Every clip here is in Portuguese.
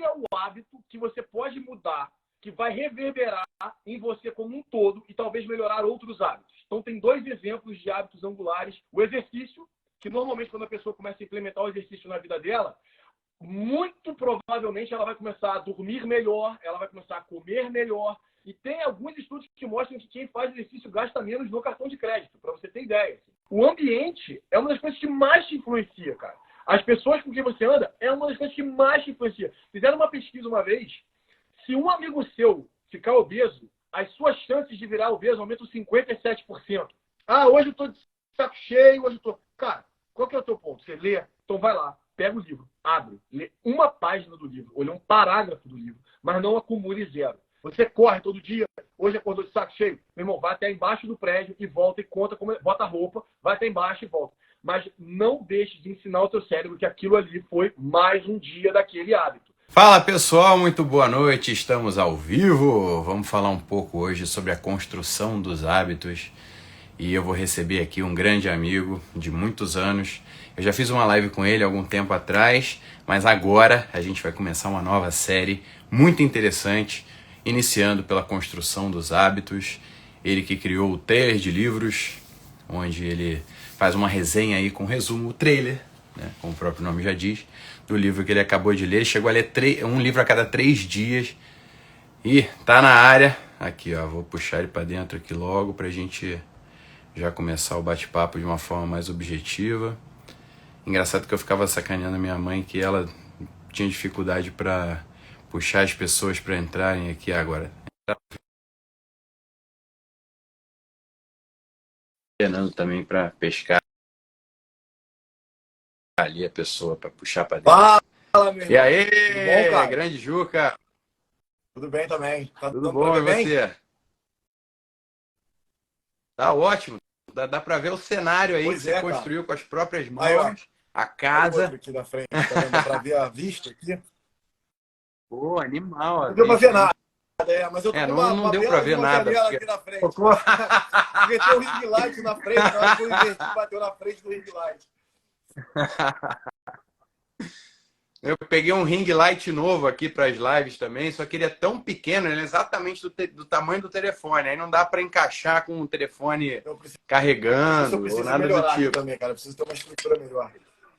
é o hábito que você pode mudar, que vai reverberar em você como um todo e talvez melhorar outros hábitos? Então, tem 2 exemplos de hábitos angulares. O exercício, que normalmente quando a pessoa começa a implementar o exercício na vida dela, muito provavelmente ela vai começar a dormir melhor, ela vai começar a comer melhor. E tem alguns estudos que mostram que quem faz exercício gasta menos no cartão de crédito, para você ter ideia. O ambiente é uma das coisas que mais te influencia, cara. As pessoas com quem você anda é uma das coisas que mais te influencia. Fizeram uma pesquisa uma vez, se um amigo seu ficar obeso, as suas chances de virar obeso aumentam 57%. Ah, hoje eu tô de saco cheio, hoje eu tô... Cara, qual que é o teu ponto? Você lê? Então vai lá, pega o livro, abre, lê uma página do livro, ou lê um parágrafo do livro, mas não acumule 0. Você corre todo dia, hoje acordou de saco cheio, meu irmão, vai até embaixo do prédio e volta e conta, como bota a roupa, vai até embaixo e volta. Mas não deixe de ensinar o teu cérebro que aquilo ali foi mais um dia daquele hábito. Fala pessoal, muito boa noite, estamos ao vivo. Vamos falar um pouco hoje sobre a construção dos hábitos e eu vou receber aqui um grande amigo de muitos anos. Eu já fiz uma live com ele há algum tempo atrás, mas agora a gente vai começar uma nova série muito interessante, iniciando pela construção dos hábitos. Ele que criou o trailer de livros, onde ele faz uma resenha aí com resumo, o trailer, né, como o próprio nome já diz, do livro que ele acabou de ler. Chegou a ler um livro a cada 3 dias e tá na área. Aqui, ó, vou puxar ele para dentro aqui logo pra gente já começar o bate-papo de uma forma mais objetiva. Engraçado que eu ficava sacaneando a minha mãe que ela tinha dificuldade para puxar as pessoas para entrarem aqui agora. Fernando também para pescar ali a pessoa para puxar para dentro. Fala, meu irmão. E aí, tudo bom, cara? grande Juca? Tudo bem também. Tá Tudo bom, e você? Tá ótimo. Dá para ver o cenário aí Pois que você é, construiu com as próprias mãos, aí, ó, a casa. aqui na frente, tá vendo? Dá pra ver a vista aqui. Pô, animal. Não deu pra ver nada, mas eu tô com não deu pra ver uma nada. janela aqui na frente. Porque tem o ring light na frente, na hora que eu inverti, bateu na frente do ring light. Eu peguei um ring light novo aqui para as lives também, só que ele é tão pequeno, ele é exatamente do tamanho do telefone. Aí não dá para encaixar com o telefone carregando ou nada do tipo. Também, cara. Eu preciso ter uma estrutura melhor.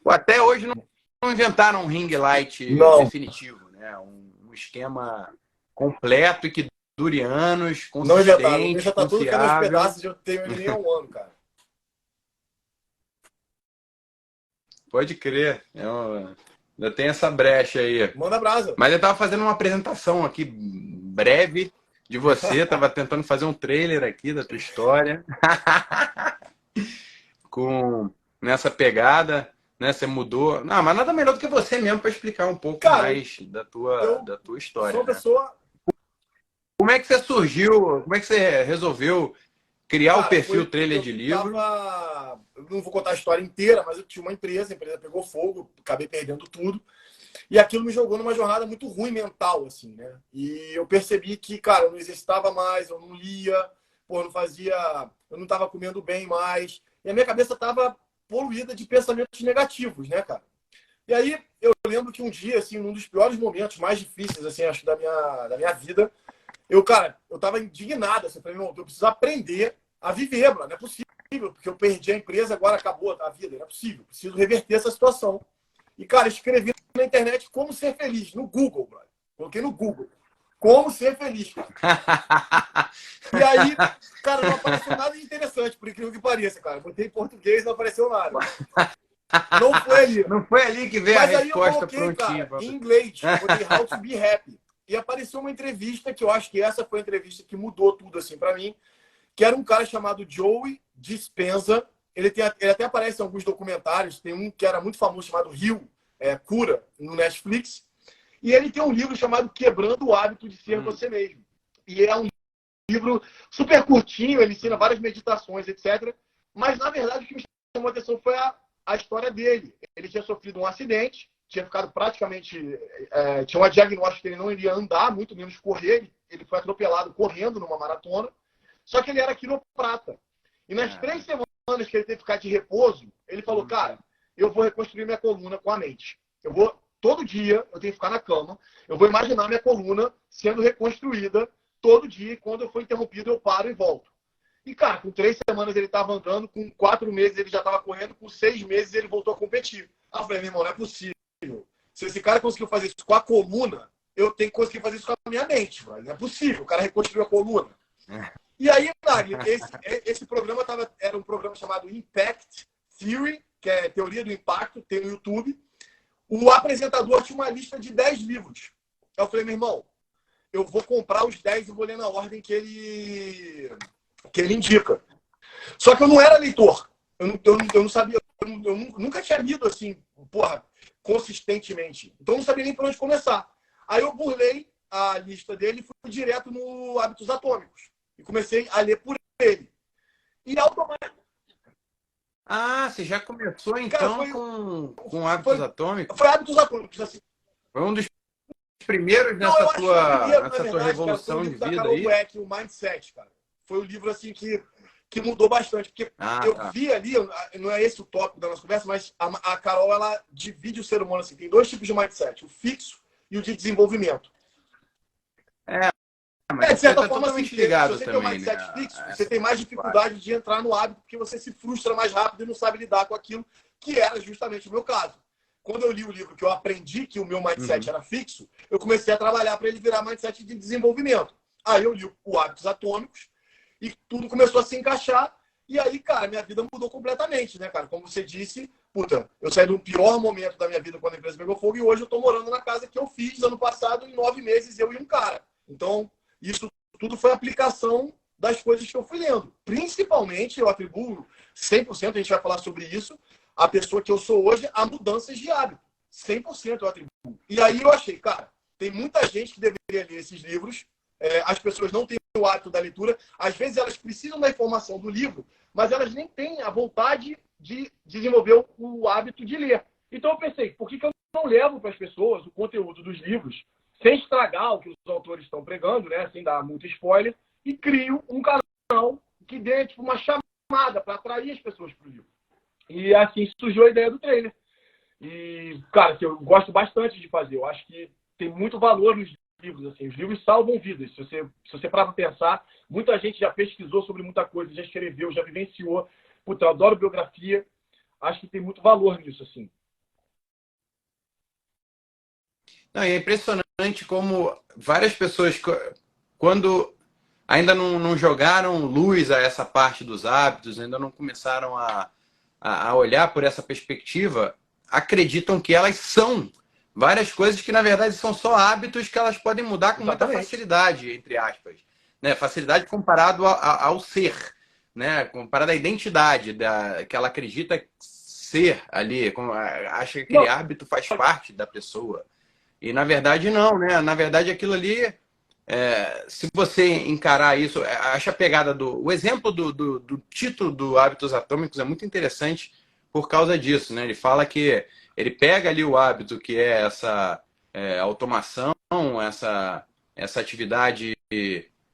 Pô, até hoje não inventaram um ring light definitivo, né? Um esquema completo e que dure anos, consistente, já tá tudo caindo aos pedaços e eu tenho ele nem há um ano, cara. Pode crer. Ainda tem essa brecha aí. Manda brasa. Mas eu tava fazendo uma apresentação aqui breve de você, tava tentando fazer um trailer aqui da tua história. Nessa pegada, né? Você mudou. Não, mas nada melhor do que você mesmo para explicar um pouco mais da tua história. Sou uma né? pessoa... Como é que você surgiu? Como é que você resolveu criar o perfil trailer de livro? Eu não vou contar a história inteira, mas eu tinha uma empresa, a empresa pegou fogo, acabei perdendo tudo. E aquilo me jogou numa jornada muito ruim mental, assim, né? E eu percebi que, cara, eu não exercitava mais, eu não lia, eu não estava comendo bem mais. E a minha cabeça estava poluída de pensamentos negativos, né, cara? E aí eu lembro que um dia, assim, num dos piores momentos, mais difíceis, assim, acho que da minha vida, eu tava indignado, assim, falei, não, eu preciso aprender a viver, mano, não é possível, porque eu perdi a empresa, agora acabou a vida, não é possível, preciso reverter essa situação. E, cara, escrevi na internet como ser feliz, no Google, brother. Coloquei no Google, como ser feliz, cara. E aí, cara, não apareceu nada de interessante, por incrível que pareça, cara. Botei em português, não apareceu nada. Não foi ali. Não foi ali que veio a resposta prontinha. Cara, em inglês, botei How to be happy. E apareceu uma entrevista, que eu acho que essa foi a entrevista que mudou tudo, assim, pra mim, que era um cara chamado Joey Dispenza. Ele até aparece em alguns documentários. Tem um que era muito famoso, chamado Rio, Cura, no Netflix. E ele tem um livro chamado Quebrando o Hábito de Ser Você Mesmo. E é um livro super curtinho, ele ensina várias meditações, etc. Mas, na verdade, o que me chamou a atenção foi a história dele. Ele tinha sofrido um acidente, tinha ficado praticamente... tinha um diagnóstico que ele não iria andar, muito menos correr. Ele foi atropelado correndo numa maratona. Só que ele era quiroprata. E nas 3 semanas que ele teve que ficar de repouso, ele falou, cara, eu vou reconstruir minha coluna com a mente. Eu vou todo dia eu tenho que ficar na cama, eu vou imaginar minha coluna sendo reconstruída todo dia, e quando eu for interrompido, eu paro e volto. E, cara, com 3 semanas ele estava andando, com 4 meses ele já estava correndo, com 6 meses ele voltou a competir. Aí eu falei, meu irmão, não é possível. Se esse cara conseguiu fazer isso com a coluna, eu tenho que conseguir fazer isso com a minha mente. Não é possível, o cara reconstruiu a coluna. E aí, Nagli, esse programa era um programa chamado Impact Theory, que é Teoria do Impacto, tem no YouTube. O apresentador tinha uma lista de 10 livros. Eu falei, meu irmão, eu vou comprar os 10 e vou ler na ordem que ele indica. Só que eu não era leitor. Eu não sabia, eu nunca tinha lido assim, consistentemente. Então eu não sabia nem por onde começar. Aí eu burlei a lista dele e fui direto no Hábitos Atômicos. E comecei a ler por ele. E automaticamente. Ah, você já começou então com Hábitos Atômicos? Foi Hábitos Atômicos, assim. Foi um dos primeiros nessa tua revolução de vida aí? Dweck, o Mindset, cara. Foi um livro assim que mudou bastante. Porque vi ali, não é esse o tópico da nossa conversa, mas a Carol, ela divide o ser humano assim. Tem 2 tipos de Mindset, o fixo e o de desenvolvimento. Mas de certa tá forma, totalmente ligado se você também, tem um mindset né? fixo, você tem mais dificuldade de entrar no hábito, porque você se frustra mais rápido e não sabe lidar com aquilo, que era justamente o meu caso. Quando eu li o livro que eu aprendi que o meu mindset era fixo, eu comecei a trabalhar para ele virar mindset de desenvolvimento. Aí eu li o Hábitos Atômicos e tudo começou a se encaixar. E aí, cara, minha vida mudou completamente, né, cara? Como você disse, eu saí do pior momento da minha vida quando a empresa pegou fogo e hoje eu tô morando na casa que eu fiz ano passado, em 9 meses, eu e um cara. Então, isso tudo foi aplicação das coisas que eu fui lendo. Principalmente, eu atribuo 100%, a gente vai falar sobre isso, a pessoa que eu sou hoje, a mudanças de hábito. 100% eu atribuo. E aí eu achei, cara, tem muita gente que deveria ler esses livros, as pessoas não têm o hábito da leitura, às vezes elas precisam da informação do livro, mas elas nem têm a vontade de desenvolver o hábito de ler. Então eu pensei, por que eu não levo para as pessoas o conteúdo dos livros, sem estragar o que os autores estão pregando, né? Sem dar muito spoiler, e crio um canal que dê tipo, uma chamada para atrair as pessoas para o livro. E assim surgiu a ideia do trailer. E, cara, que eu gosto bastante de fazer. Eu acho que tem muito valor nos livros. Assim. Os livros salvam vidas. Se você parar para pensar, muita gente já pesquisou sobre muita coisa, já escreveu, já vivenciou. Puta, eu adoro biografia. Acho que tem muito valor nisso, assim. Não, e é impressionante como várias pessoas, quando ainda não jogaram luz a essa parte dos hábitos, ainda não começaram a olhar por essa perspectiva, acreditam que elas são várias coisas que, na verdade, são só hábitos que elas podem mudar com muita facilidade, entre aspas. Né? Facilidade comparado ao ser, né? Comparado à identidade que ela acredita ser ali, acha que aquele hábito faz parte da pessoa. E, na verdade, não, né? Na verdade, aquilo ali, se você encarar isso, acho a pegada o exemplo do título do Hábitos Atômicos é muito interessante por causa disso, né? Ele fala que ele pega ali o hábito que é essa automação, essa atividade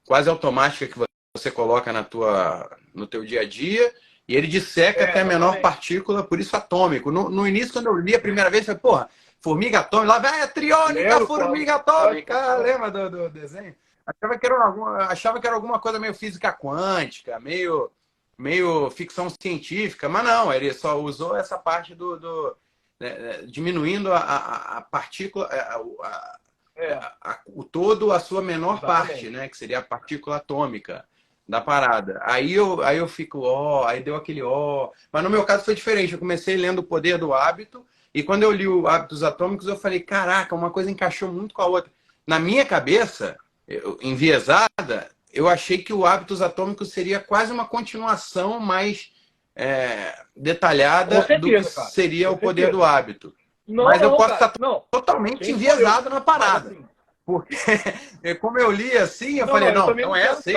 quase automática que você coloca no teu dia a dia, e ele disseca até a menor partícula, por isso atômico. No início, quando eu li a primeira vez, eu falei, porra, formiga atômica, lá vai a triônica formiga atômica, lembra do desenho? Achava que era alguma coisa meio física quântica, meio ficção científica, mas não, ele só usou essa parte diminuindo a partícula, o todo a sua menor parte, né? Que seria a partícula atômica da parada. Aí eu fico, aí deu aquele mas no meu caso foi diferente, eu comecei lendo O Poder do Hábito, e quando eu li o Hábitos Atômicos, eu falei, caraca, uma coisa encaixou muito com a outra. Na minha cabeça, enviesada, eu achei que o Hábitos Atômicos seria quase uma continuação mais detalhada do que seria O Poder do Hábito. Mas eu posso estar totalmente enviesado na parada. Assim, porque, como eu li assim, eu falei, não é assim.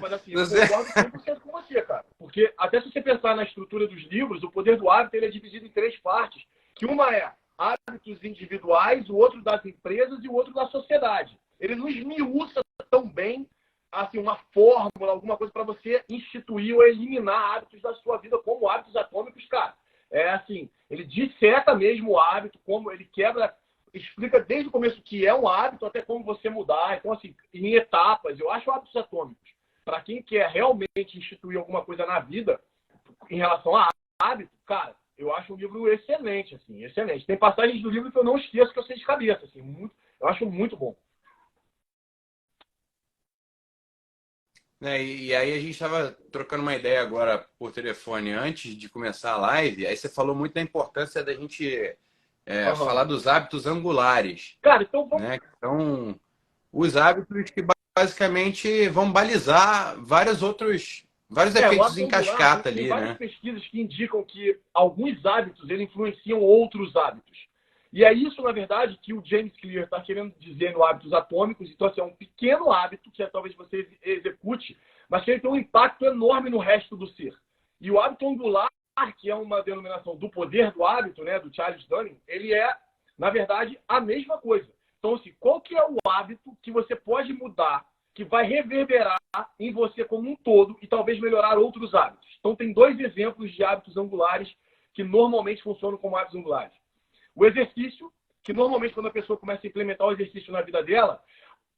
Mas assim, eu concordo 100% com você, cara. Porque até se você pensar na estrutura dos livros, O Poder do Hábito ele é dividido em 3 partes. Que uma é hábitos individuais, o outro das empresas e o outro da sociedade. Ele não esmiuça tão bem assim, uma fórmula, alguma coisa para você instituir ou eliminar hábitos da sua vida como hábitos atômicos, cara. Assim, ele disseca mesmo o hábito, como ele quebra explica desde o começo o que é um hábito até como você mudar. Então, assim, em etapas, eu acho Hábitos Atômicos, para quem quer realmente instituir alguma coisa na vida, em relação a hábito, cara, eu acho um livro excelente, assim, excelente. Tem passagens do livro que eu não esqueço, que eu sei de cabeça, assim, eu acho muito bom. E aí a gente estava trocando uma ideia agora por telefone antes de começar a live. Aí você falou muito da importância da gente Uhum. falar dos hábitos angulares, Cara, então vamos. né? Que são os hábitos que basicamente vão balizar vários O efeitos hábito em angular, cascata tem ali, várias né? pesquisas que indicam que alguns hábitos ele influenciam outros hábitos. E é isso, na verdade, que o James Clear está querendo dizer no Hábitos Atômicos. Então, assim, é um pequeno hábito que talvez você execute, mas que ele tem um impacto enorme no resto do ser. E o hábito angular, que é uma denominação do poder do hábito, né, do Charles Duhigg, ele é, na verdade, a mesma coisa. Então, assim, qual que é o hábito que você pode mudar, que vai reverberar em você como um todo e talvez melhorar outros hábitos? Então, tem dois exemplos de hábitos angulares que normalmente funcionam como hábitos angulares. O exercício, que normalmente quando a pessoa começa a implementar o exercício na vida dela,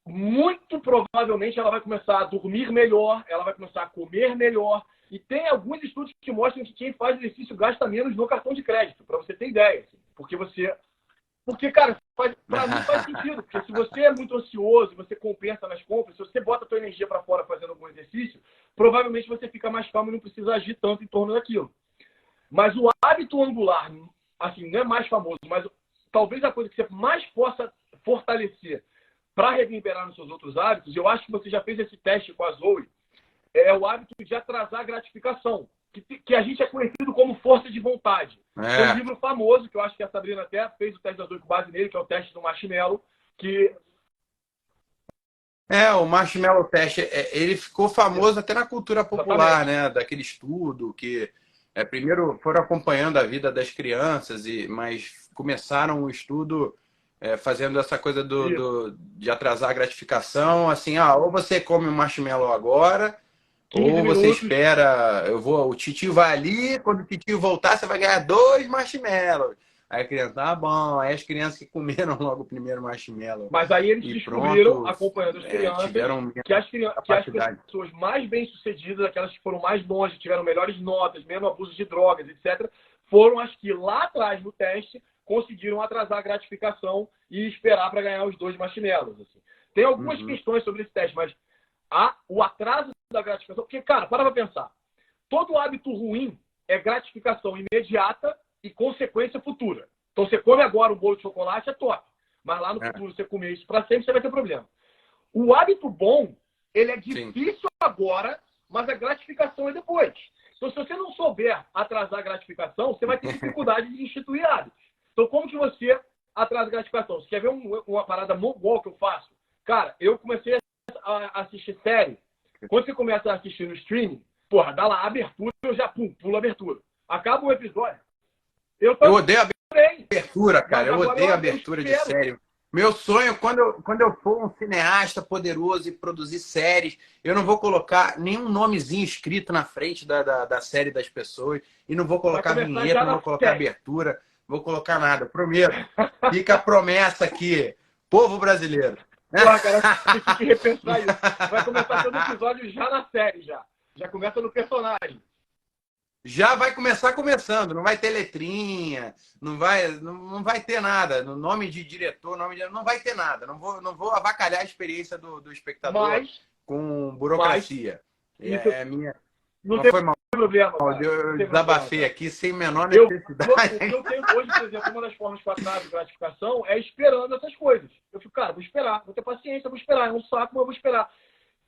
muito provavelmente ela vai começar a dormir melhor, ela vai começar a comer melhor. E tem alguns estudos que mostram que quem faz exercício gasta menos no cartão de crédito, para você ter ideia. Assim. Porque, cara, para mim faz sentido. Porque se você é muito ansioso, você compensa nas compras, se você bota a sua energia para fora fazendo algum exercício, provavelmente você fica mais calmo e não precisa agir tanto em torno daquilo. Mas o hábito angular, assim, não é mais famoso, mas talvez a coisa que você mais possa fortalecer para reverberar nos seus outros hábitos, eu acho que você já fez esse teste com a Zoe, é o hábito de atrasar a gratificação, que a gente é conhecido como força de vontade. Tem um É. livro famoso, que eu acho que a Sabrina até fez o teste da Zoe com base nele, que é o teste do marshmallow, que... O Marshmallow Test, ele ficou famoso até na cultura popular, Exatamente. né? Daquele estudo que primeiro foram acompanhando a vida das crianças, mas começaram o estudo fazendo essa coisa Isso. de atrasar a gratificação, assim, ou você come um marshmallow agora, 15 ou você minutos. espera, o titio vai ali, quando o titio voltar, você vai ganhar 2 marshmallows. Aí a criança, tá bom. Aí as crianças que comeram logo o primeiro marshmallow Mas aí eles e descobriram, pronto, acompanhando as crianças, tiveram menos que as capacidade. pessoas mais bem-sucedidas, aquelas que foram mais longe, tiveram melhores notas, menos abuso de drogas, etc., foram as que lá atrás no teste conseguiram atrasar a gratificação e esperar para ganhar os 2 marshmallows. Assim. Tem algumas Uhum. questões sobre esse teste, mas o atraso da gratificação... Porque, cara, para pensar. Todo hábito ruim é gratificação imediata e consequência futura. Então, você come agora um bolo de chocolate, é top. Mas lá no futuro, você comer isso para sempre, você vai ter problema. O hábito bom, ele é Sim. difícil agora, mas a gratificação é depois. Então, se você não souber atrasar a gratificação, você vai ter dificuldade de instituir hábitos. Então, como que você atrasa a gratificação? Você quer ver uma parada igual que eu faço? Cara, eu comecei a assistir série. Quando você começa a assistir no streaming, porra, dá lá a abertura, eu já pulo a abertura. Acaba o episódio. Eu Eu odeio também, abertura, cara. mas Eu agora odeio eu abertura de espero. série. Meu sonho, quando eu for um cineasta poderoso e produzir séries, eu não vou colocar nenhum nomezinho escrito na frente da série das pessoas, e não vou Vai colocar começar vinheta, já não vou na colocar série. abertura, não vou colocar nada. Prometo. Fica a promessa aqui. Povo brasileiro. Porra, cara, você tem que repensar isso. Vai começar todo episódio já na série, já. Já começa no personagem. Já vai começar começando, não vai ter letrinha, não vai ter nada. No nome de diretor, não vai ter nada. Não vou avacalhar a experiência do espectador Mas, com mas, burocracia. isso Minha. não Não tem foi mal, problema, cara. Não eu tem problema, desabafei cara. aqui sem menor Eu, necessidade. o que eu tenho hoje, por exemplo, uma das formas que eu atraso gratificação é esperando essas coisas. Eu fico, cara, vou esperar, vou ter paciência, vou esperar. É um saco, mas eu vou esperar.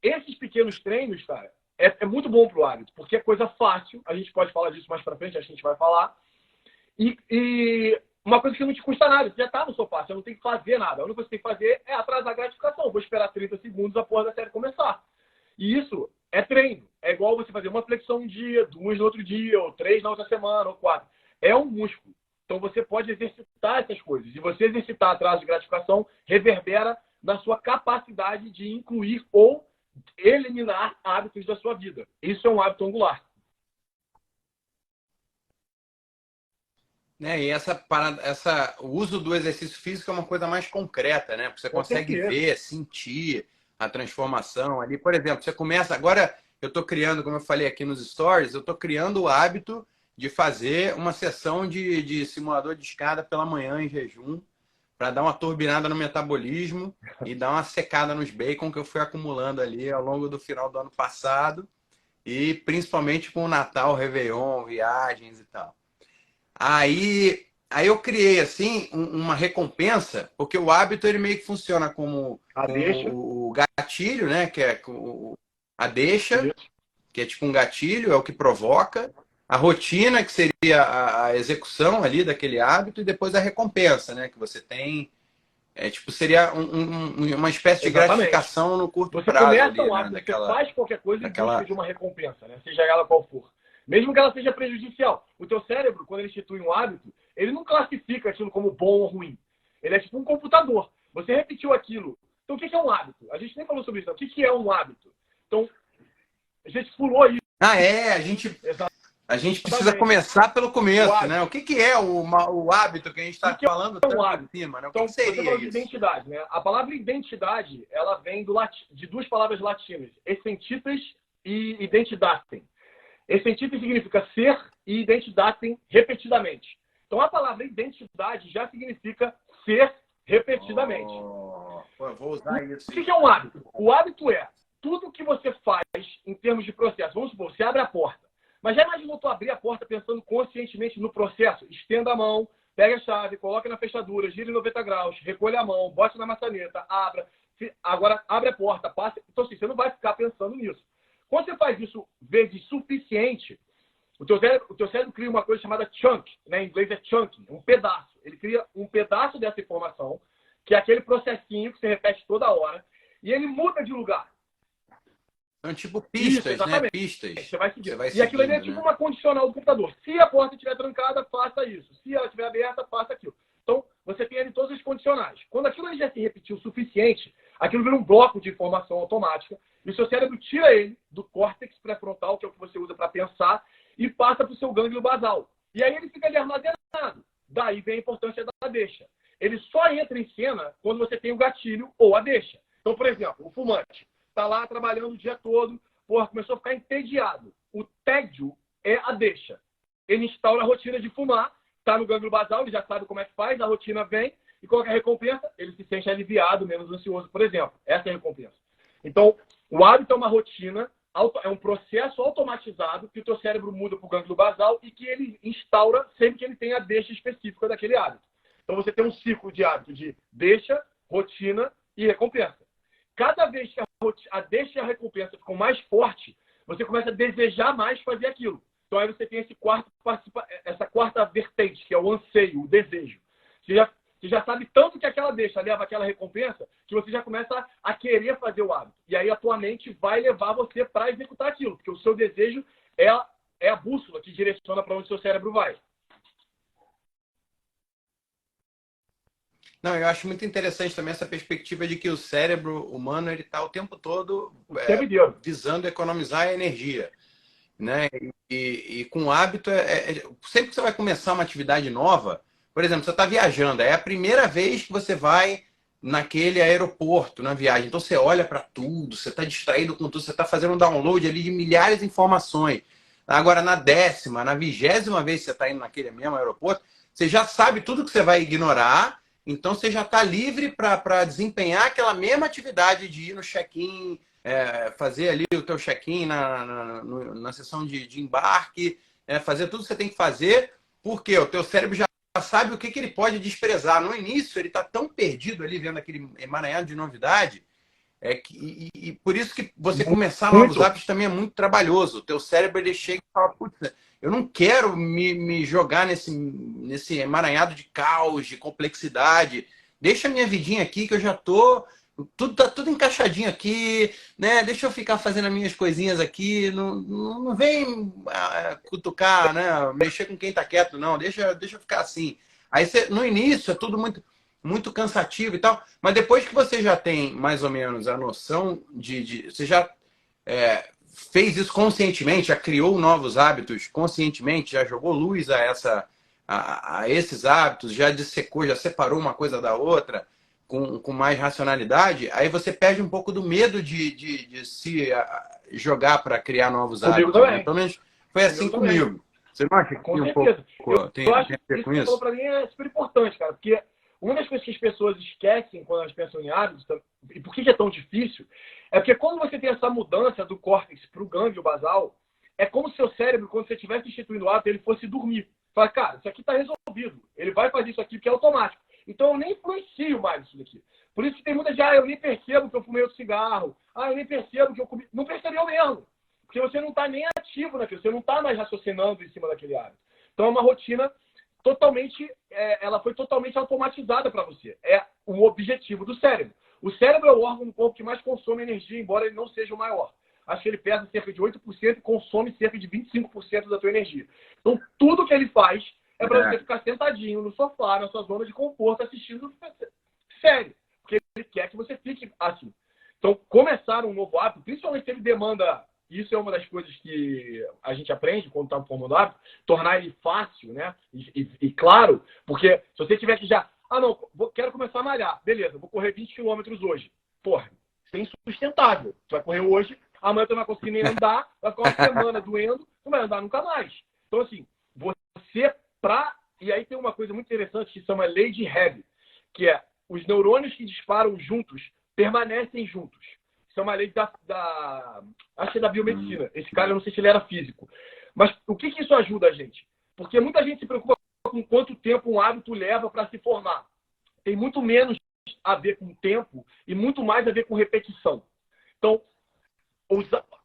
Esses pequenos treinos, cara, é muito bom pro hábito, porque é coisa fácil. A gente pode falar disso mais pra frente, acho que a gente vai falar. E uma coisa que não te custa nada, você já tá no sofá, você não tem que fazer nada. A única coisa que você tem que fazer é atrasar a gratificação. Vou esperar 30 segundos a porra da série começar. E isso é treino. É igual você fazer uma flexão um dia, 2 no outro dia, ou 3 na outra semana, ou 4. É um músculo. Então você pode exercitar essas coisas. E você exercitar atraso de gratificação reverbera na sua capacidade de incluir ou eliminar hábitos da sua vida. Isso é um hábito angular. né? E o uso do exercício físico é uma coisa mais concreta, né? Porque você Com consegue certeza. ver, sentir a transformação ali. Por exemplo, você começa agora, eu estou criando, como eu falei aqui nos stories, eu estou criando o hábito de fazer uma sessão de simulador de escada pela manhã em jejum, para dar uma turbinada no metabolismo e dar uma secada nos bacon que eu fui acumulando ali ao longo do final do ano passado e principalmente com o Natal, Réveillon, viagens e tal. Aí eu criei assim uma recompensa, porque o hábito ele meio que funciona A deixa. como o gatilho, né? Que é a deixa, Isso. que é tipo um gatilho, é o que provoca. A rotina, que seria a execução ali daquele hábito, e depois a recompensa, né? Que você tem. Tipo, seria uma espécie de Exatamente. gratificação no curto Você prazo começa ali, um né? hábito, você faz qualquer coisa em busca Daquela... de uma recompensa, né? Seja ela qual for. Mesmo que ela seja prejudicial. O teu cérebro, quando ele institui um hábito, ele não classifica aquilo como bom ou ruim. Ele é tipo um computador. Você repetiu aquilo. Então, o que é um hábito? A gente nem falou sobre isso. Não. O que é um hábito? Então, a gente pulou isso. A gente precisa começar pelo começo, né? O que é o hábito que a gente está falando é um tanto hábito? em cima? Né? O então, que seria você falou de isso? identidade, né? A palavra identidade, ela vem de duas palavras latinas, essentitas e identidatem. Essentitas significa ser e identidatem repetidamente. Então, a palavra identidade já significa ser repetidamente. Eu vou usar isso. O que é um hábito? O hábito é tudo que você faz em termos de processo. Vamos supor, você abre a porta. Mas já imaginou tu abrir a porta pensando conscientemente no processo? Estenda a mão, pega a chave, coloca na fechadura, gira em 90 graus, recolhe a mão, bote na maçaneta, abra. Agora abre a porta, passa. Então, assim, você não vai ficar pensando nisso. Quando você faz isso vezes suficiente, o teu cérebro cria uma coisa chamada chunk, né? Em inglês é chunking, um pedaço. Ele cria um pedaço dessa informação, que é aquele processinho que você repete toda hora, e ele muda de lugar. São tipo pistas, isso, né? Pistas. Você vai seguir. Vai e aquilo ali é tipo uma condicional do computador. Se a porta estiver trancada, faça isso. Se ela estiver aberta, faça aquilo. Então, você tem ali todos os condicionais. Quando aquilo ali já se repetiu o suficiente, aquilo vira um bloco de informação automática, e o seu cérebro tira ele do córtex pré-frontal, que é o que você usa para pensar, e passa para o seu gânglio basal. E aí ele fica ali armazenado. Daí vem a importância da deixa. Ele só entra em cena quando você tem o gatilho ou a deixa. Então, por exemplo, o fumante está lá trabalhando o dia todo, começou a ficar entediado. O tédio é a deixa. Ele instaura a rotina de fumar, está no gânglio basal, ele já sabe como é que faz, a rotina vem, e qual é a recompensa? Ele se sente aliviado, menos ansioso, por exemplo. Essa é a recompensa. Então, o hábito é uma rotina, é um processo automatizado que o teu cérebro muda para o gânglio basal e que ele instaura sempre que ele tem a deixa específica daquele hábito. Então, você tem um ciclo de hábito de deixa, rotina e recompensa. Cada vez que a deixa e a recompensa ficam mais forte, você começa a desejar mais fazer aquilo. Então aí você tem essa quarta vertente, que é o anseio, o desejo. Você já sabe tanto que aquela deixa leva aquela recompensa, que você já começa a querer fazer o hábito. E aí a tua mente vai levar você para executar aquilo, porque o seu desejo é a bússola que direciona para onde o seu cérebro vai. Não, eu acho muito interessante também essa perspectiva de que o cérebro humano ele está o tempo todo visando economizar energia, né? E com o hábito, sempre que você vai começar uma atividade nova, por exemplo, você está viajando, é a primeira vez que você vai naquele aeroporto, na viagem, então você olha para tudo, você está distraído com tudo, você está fazendo um download ali de milhares de informações. Agora, na 10ª, na 20ª vez que você está indo naquele mesmo aeroporto, você já sabe tudo que você vai ignorar. Então, você já está livre para desempenhar aquela mesma atividade de ir no check-in, fazer ali o teu check-in na sessão de embarque, fazer tudo que você tem que fazer, porque o teu cérebro já sabe o que ele pode desprezar. No início, ele está tão perdido ali, vendo aquele emaranhado de novidade, e por isso que você começar novos hábitos também é muito trabalhoso. O teu cérebro ele chega e fala, putz, eu não quero me jogar nesse emaranhado de caos, de complexidade. Deixa a minha vidinha aqui que eu já tô... Tá tudo encaixadinho aqui, né? Deixa eu ficar fazendo as minhas coisinhas aqui. Não vem cutucar, né? Mexer com quem tá quieto, não. Deixa eu ficar assim. Aí no início é tudo muito cansativo e tal. Mas depois que você já tem mais ou menos a noção você já... fez isso conscientemente, já criou novos hábitos conscientemente, já jogou luz a a esses hábitos, já dissecou, já separou uma coisa da outra com mais racionalidade, aí você perde um pouco do medo de se jogar para criar novos Comigo hábitos, né? também. Pelo menos foi assim comigo. Você não acha que Com um certeza. pouco Eu acho tem a que ver isso com que você falou isso? para mim é super importante, cara, porque uma das coisas que as pessoas esquecem quando elas pensam em hábitos, e por que é tão difícil, é porque quando você tem essa mudança do córtex para o gânglio basal, é como se o seu cérebro, quando você estivesse instituindo o hábito, ele fosse dormir. Fala, cara, isso aqui está resolvido. Ele vai fazer isso aqui porque é automático. Então eu nem influencio mais isso daqui. Por isso que tem muita gente, eu nem percebo que eu fumei outro cigarro. Eu nem percebo que eu comi. Não percebeu mesmo. Porque você não está nem ativo naquilo, você não está mais raciocinando em cima daquele hábito. Então é uma rotina totalmente, ela foi totalmente automatizada para você. É o objetivo do cérebro. O cérebro é o órgão do corpo que mais consome energia, embora ele não seja o maior. Acho que ele pesa cerca de 8% e consome cerca de 25% da tua energia. Então, tudo que ele faz é para você ficar sentadinho no sofá, na sua zona de conforto, assistindo série. Porque ele quer que você fique assim. Então, começar um novo hábito, principalmente se ele demanda, isso é uma das coisas que a gente aprende quando está formando hábito, tornar ele fácil, né? E claro, porque se você tiver que já, quero começar a malhar, beleza, vou correr 20 quilômetros hoje. Porra, isso é insustentável. Tu vai correr hoje, amanhã tu não vai conseguir nem andar, vai ficar uma semana doendo, não vai andar nunca mais. Então, assim, e aí tem uma coisa muito interessante que se chama lei de Hebb, que é os neurônios que disparam juntos permanecem juntos. Isso é uma lei acho que é da biomedicina. Esse cara, eu não sei se ele era físico. Mas o que isso ajuda a gente? Porque muita gente se preocupa com quanto tempo um hábito leva para se formar. Tem muito menos a ver com tempo e muito mais a ver com repetição. Então,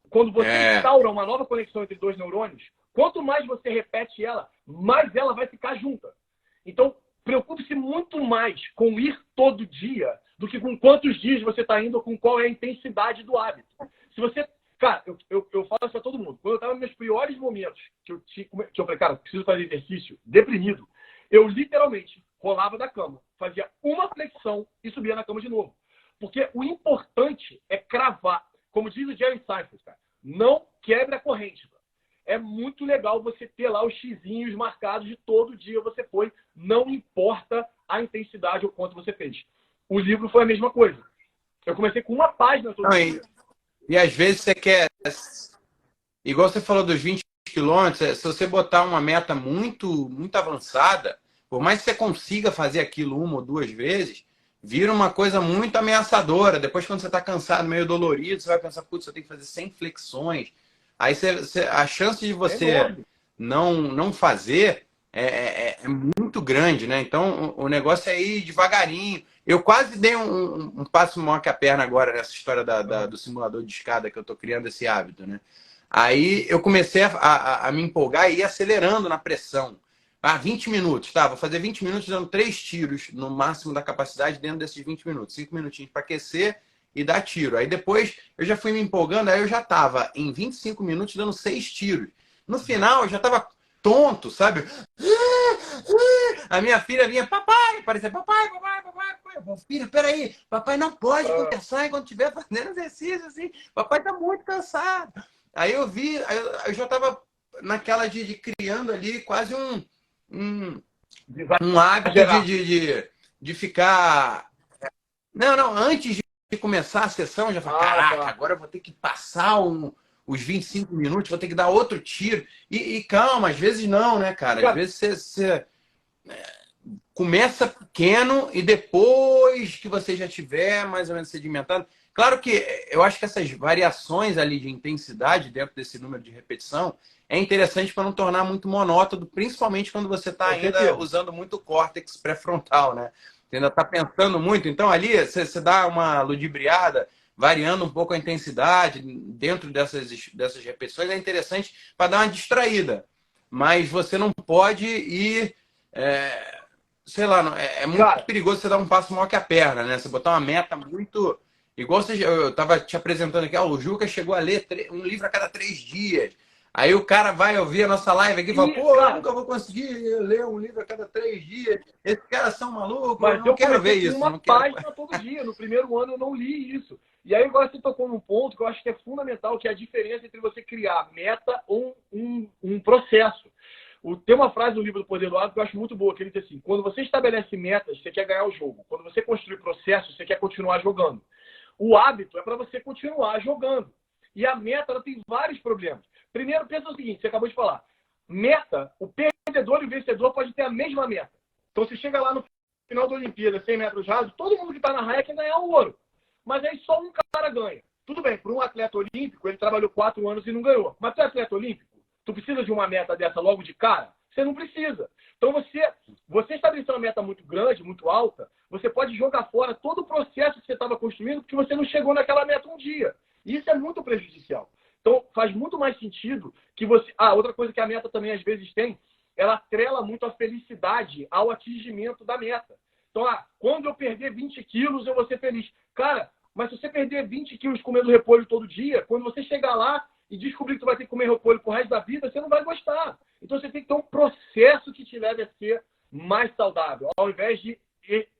quando você instaura uma nova conexão entre dois neurônios, quanto mais você repete ela, mais ela vai ficar junta. Então, preocupe-se muito mais com ir todo dia do que com quantos dias você está indo ou com qual é a intensidade do hábito. Se você... Cara, eu falo isso a todo mundo. Quando eu estava nos meus piores momentos, que eu falei, cara, preciso fazer exercício, deprimido, eu literalmente rolava da cama, fazia uma flexão e subia na cama de novo. Porque o importante é cravar. Como diz o Jerry Seinfeld, cara, não quebre a corrente. Cara. É muito legal você ter lá os xizinhos marcados de todo dia você foi, não importa a intensidade ou quanto você fez. O livro foi a mesma coisa. Eu comecei com uma página todo dia. E às vezes você quer, igual você falou dos 20 quilômetros, se você botar uma meta muito avançada, por mais que você consiga fazer aquilo uma ou duas vezes, vira uma coisa muito ameaçadora. Depois, quando você está cansado, meio dolorido, você vai pensar, putz, eu tenho que fazer 100 flexões. Aí a chance de você não fazer é muito grande, né? Então, o negócio é ir devagarinho. Eu quase dei um passo maior que a perna agora nessa história do simulador de escada que eu estou criando esse hábito, né? Aí eu comecei a me empolgar e ir acelerando na pressão. 20 minutos, tá? Vou fazer 20 minutos dando 3 tiros no máximo da capacidade dentro desses 20 minutos. 5 minutinhos para aquecer e dar tiro. Aí depois eu já fui me empolgando, aí eu já tava em 25 minutos dando 6 tiros. No final eu já tava tonto, sabe? A minha filha vinha, papai, parecia papai. Filha, peraí, papai não pode conversar enquanto estiver fazendo exercício, assim. Papai tá muito cansado. Aí eu vi, eu já tava naquela de criando ali quase um hábito de ficar... Não, antes de começar a sessão, eu já falei, caraca, agora eu vou ter que passar os 25 minutos, vou ter que dar outro tiro. E calma, às vezes não, né, cara? Às vezes você começa pequeno e depois que você já tiver mais ou menos sedimentado. Claro que eu acho que essas variações ali de intensidade dentro desse número de repetição é interessante para não tornar muito monótono, principalmente quando você está ainda usando muito o córtex pré-frontal, né? Você ainda está pensando muito. Então ali você dá uma ludibriada, variando um pouco a intensidade dentro dessas repetições, é interessante para dar uma distraída. Mas você não pode ir... sei lá, é muito perigoso você dar um passo maior que a perna, né? Você botar uma meta muito... Igual eu estava te apresentando aqui, o Juca chegou a ler um livro a cada 3 dias. Aí o cara vai ouvir a nossa live aqui e fala, pô, eu nunca vou conseguir ler um livro a cada 3 dias. Esses caras são malucos, mas eu não quero ver isso. Uma página todo dia. No primeiro ano eu não li isso. E aí agora você tocou num ponto que eu acho que é fundamental, que é a diferença entre você criar meta ou um processo. Tem uma frase do livro do Poder do Hábito que eu acho muito boa, que ele diz assim: quando você estabelece metas, você quer ganhar o jogo. Quando você construi processos, você quer continuar jogando. O hábito é para você continuar jogando. E a meta, ela tem vários problemas. Primeiro, pensa o seguinte, você acabou de falar. Meta, o perdedor e o vencedor podem ter a mesma meta. Então, você chega lá no final da Olimpíada, 100 metros rasos, todo mundo que está na raia quer ganhar o ouro. Mas aí só um cara ganha. Tudo bem, para um atleta olímpico, ele trabalhou 4 anos e não ganhou. Mas tu é atleta olímpico? Tu precisa de uma meta dessa logo de cara? Você não precisa. Então, você estabeleceu uma meta muito grande, muito alta, você pode jogar fora todo o processo que você estava construindo porque você não chegou naquela meta um dia. E isso é muito prejudicial. Então, faz muito mais sentido que você... outra coisa que a meta também às vezes tem, ela atrela muito a felicidade ao atingimento da meta. Então, quando eu perder 20 quilos, eu vou ser feliz. Cara, mas se você perder 20 quilos comendo repolho todo dia, quando você chegar lá e descobrir que você vai ter que comer repolho pro resto da vida, você não vai gostar. Então, você tem que ter um processo que te leve a ser mais saudável, ao invés de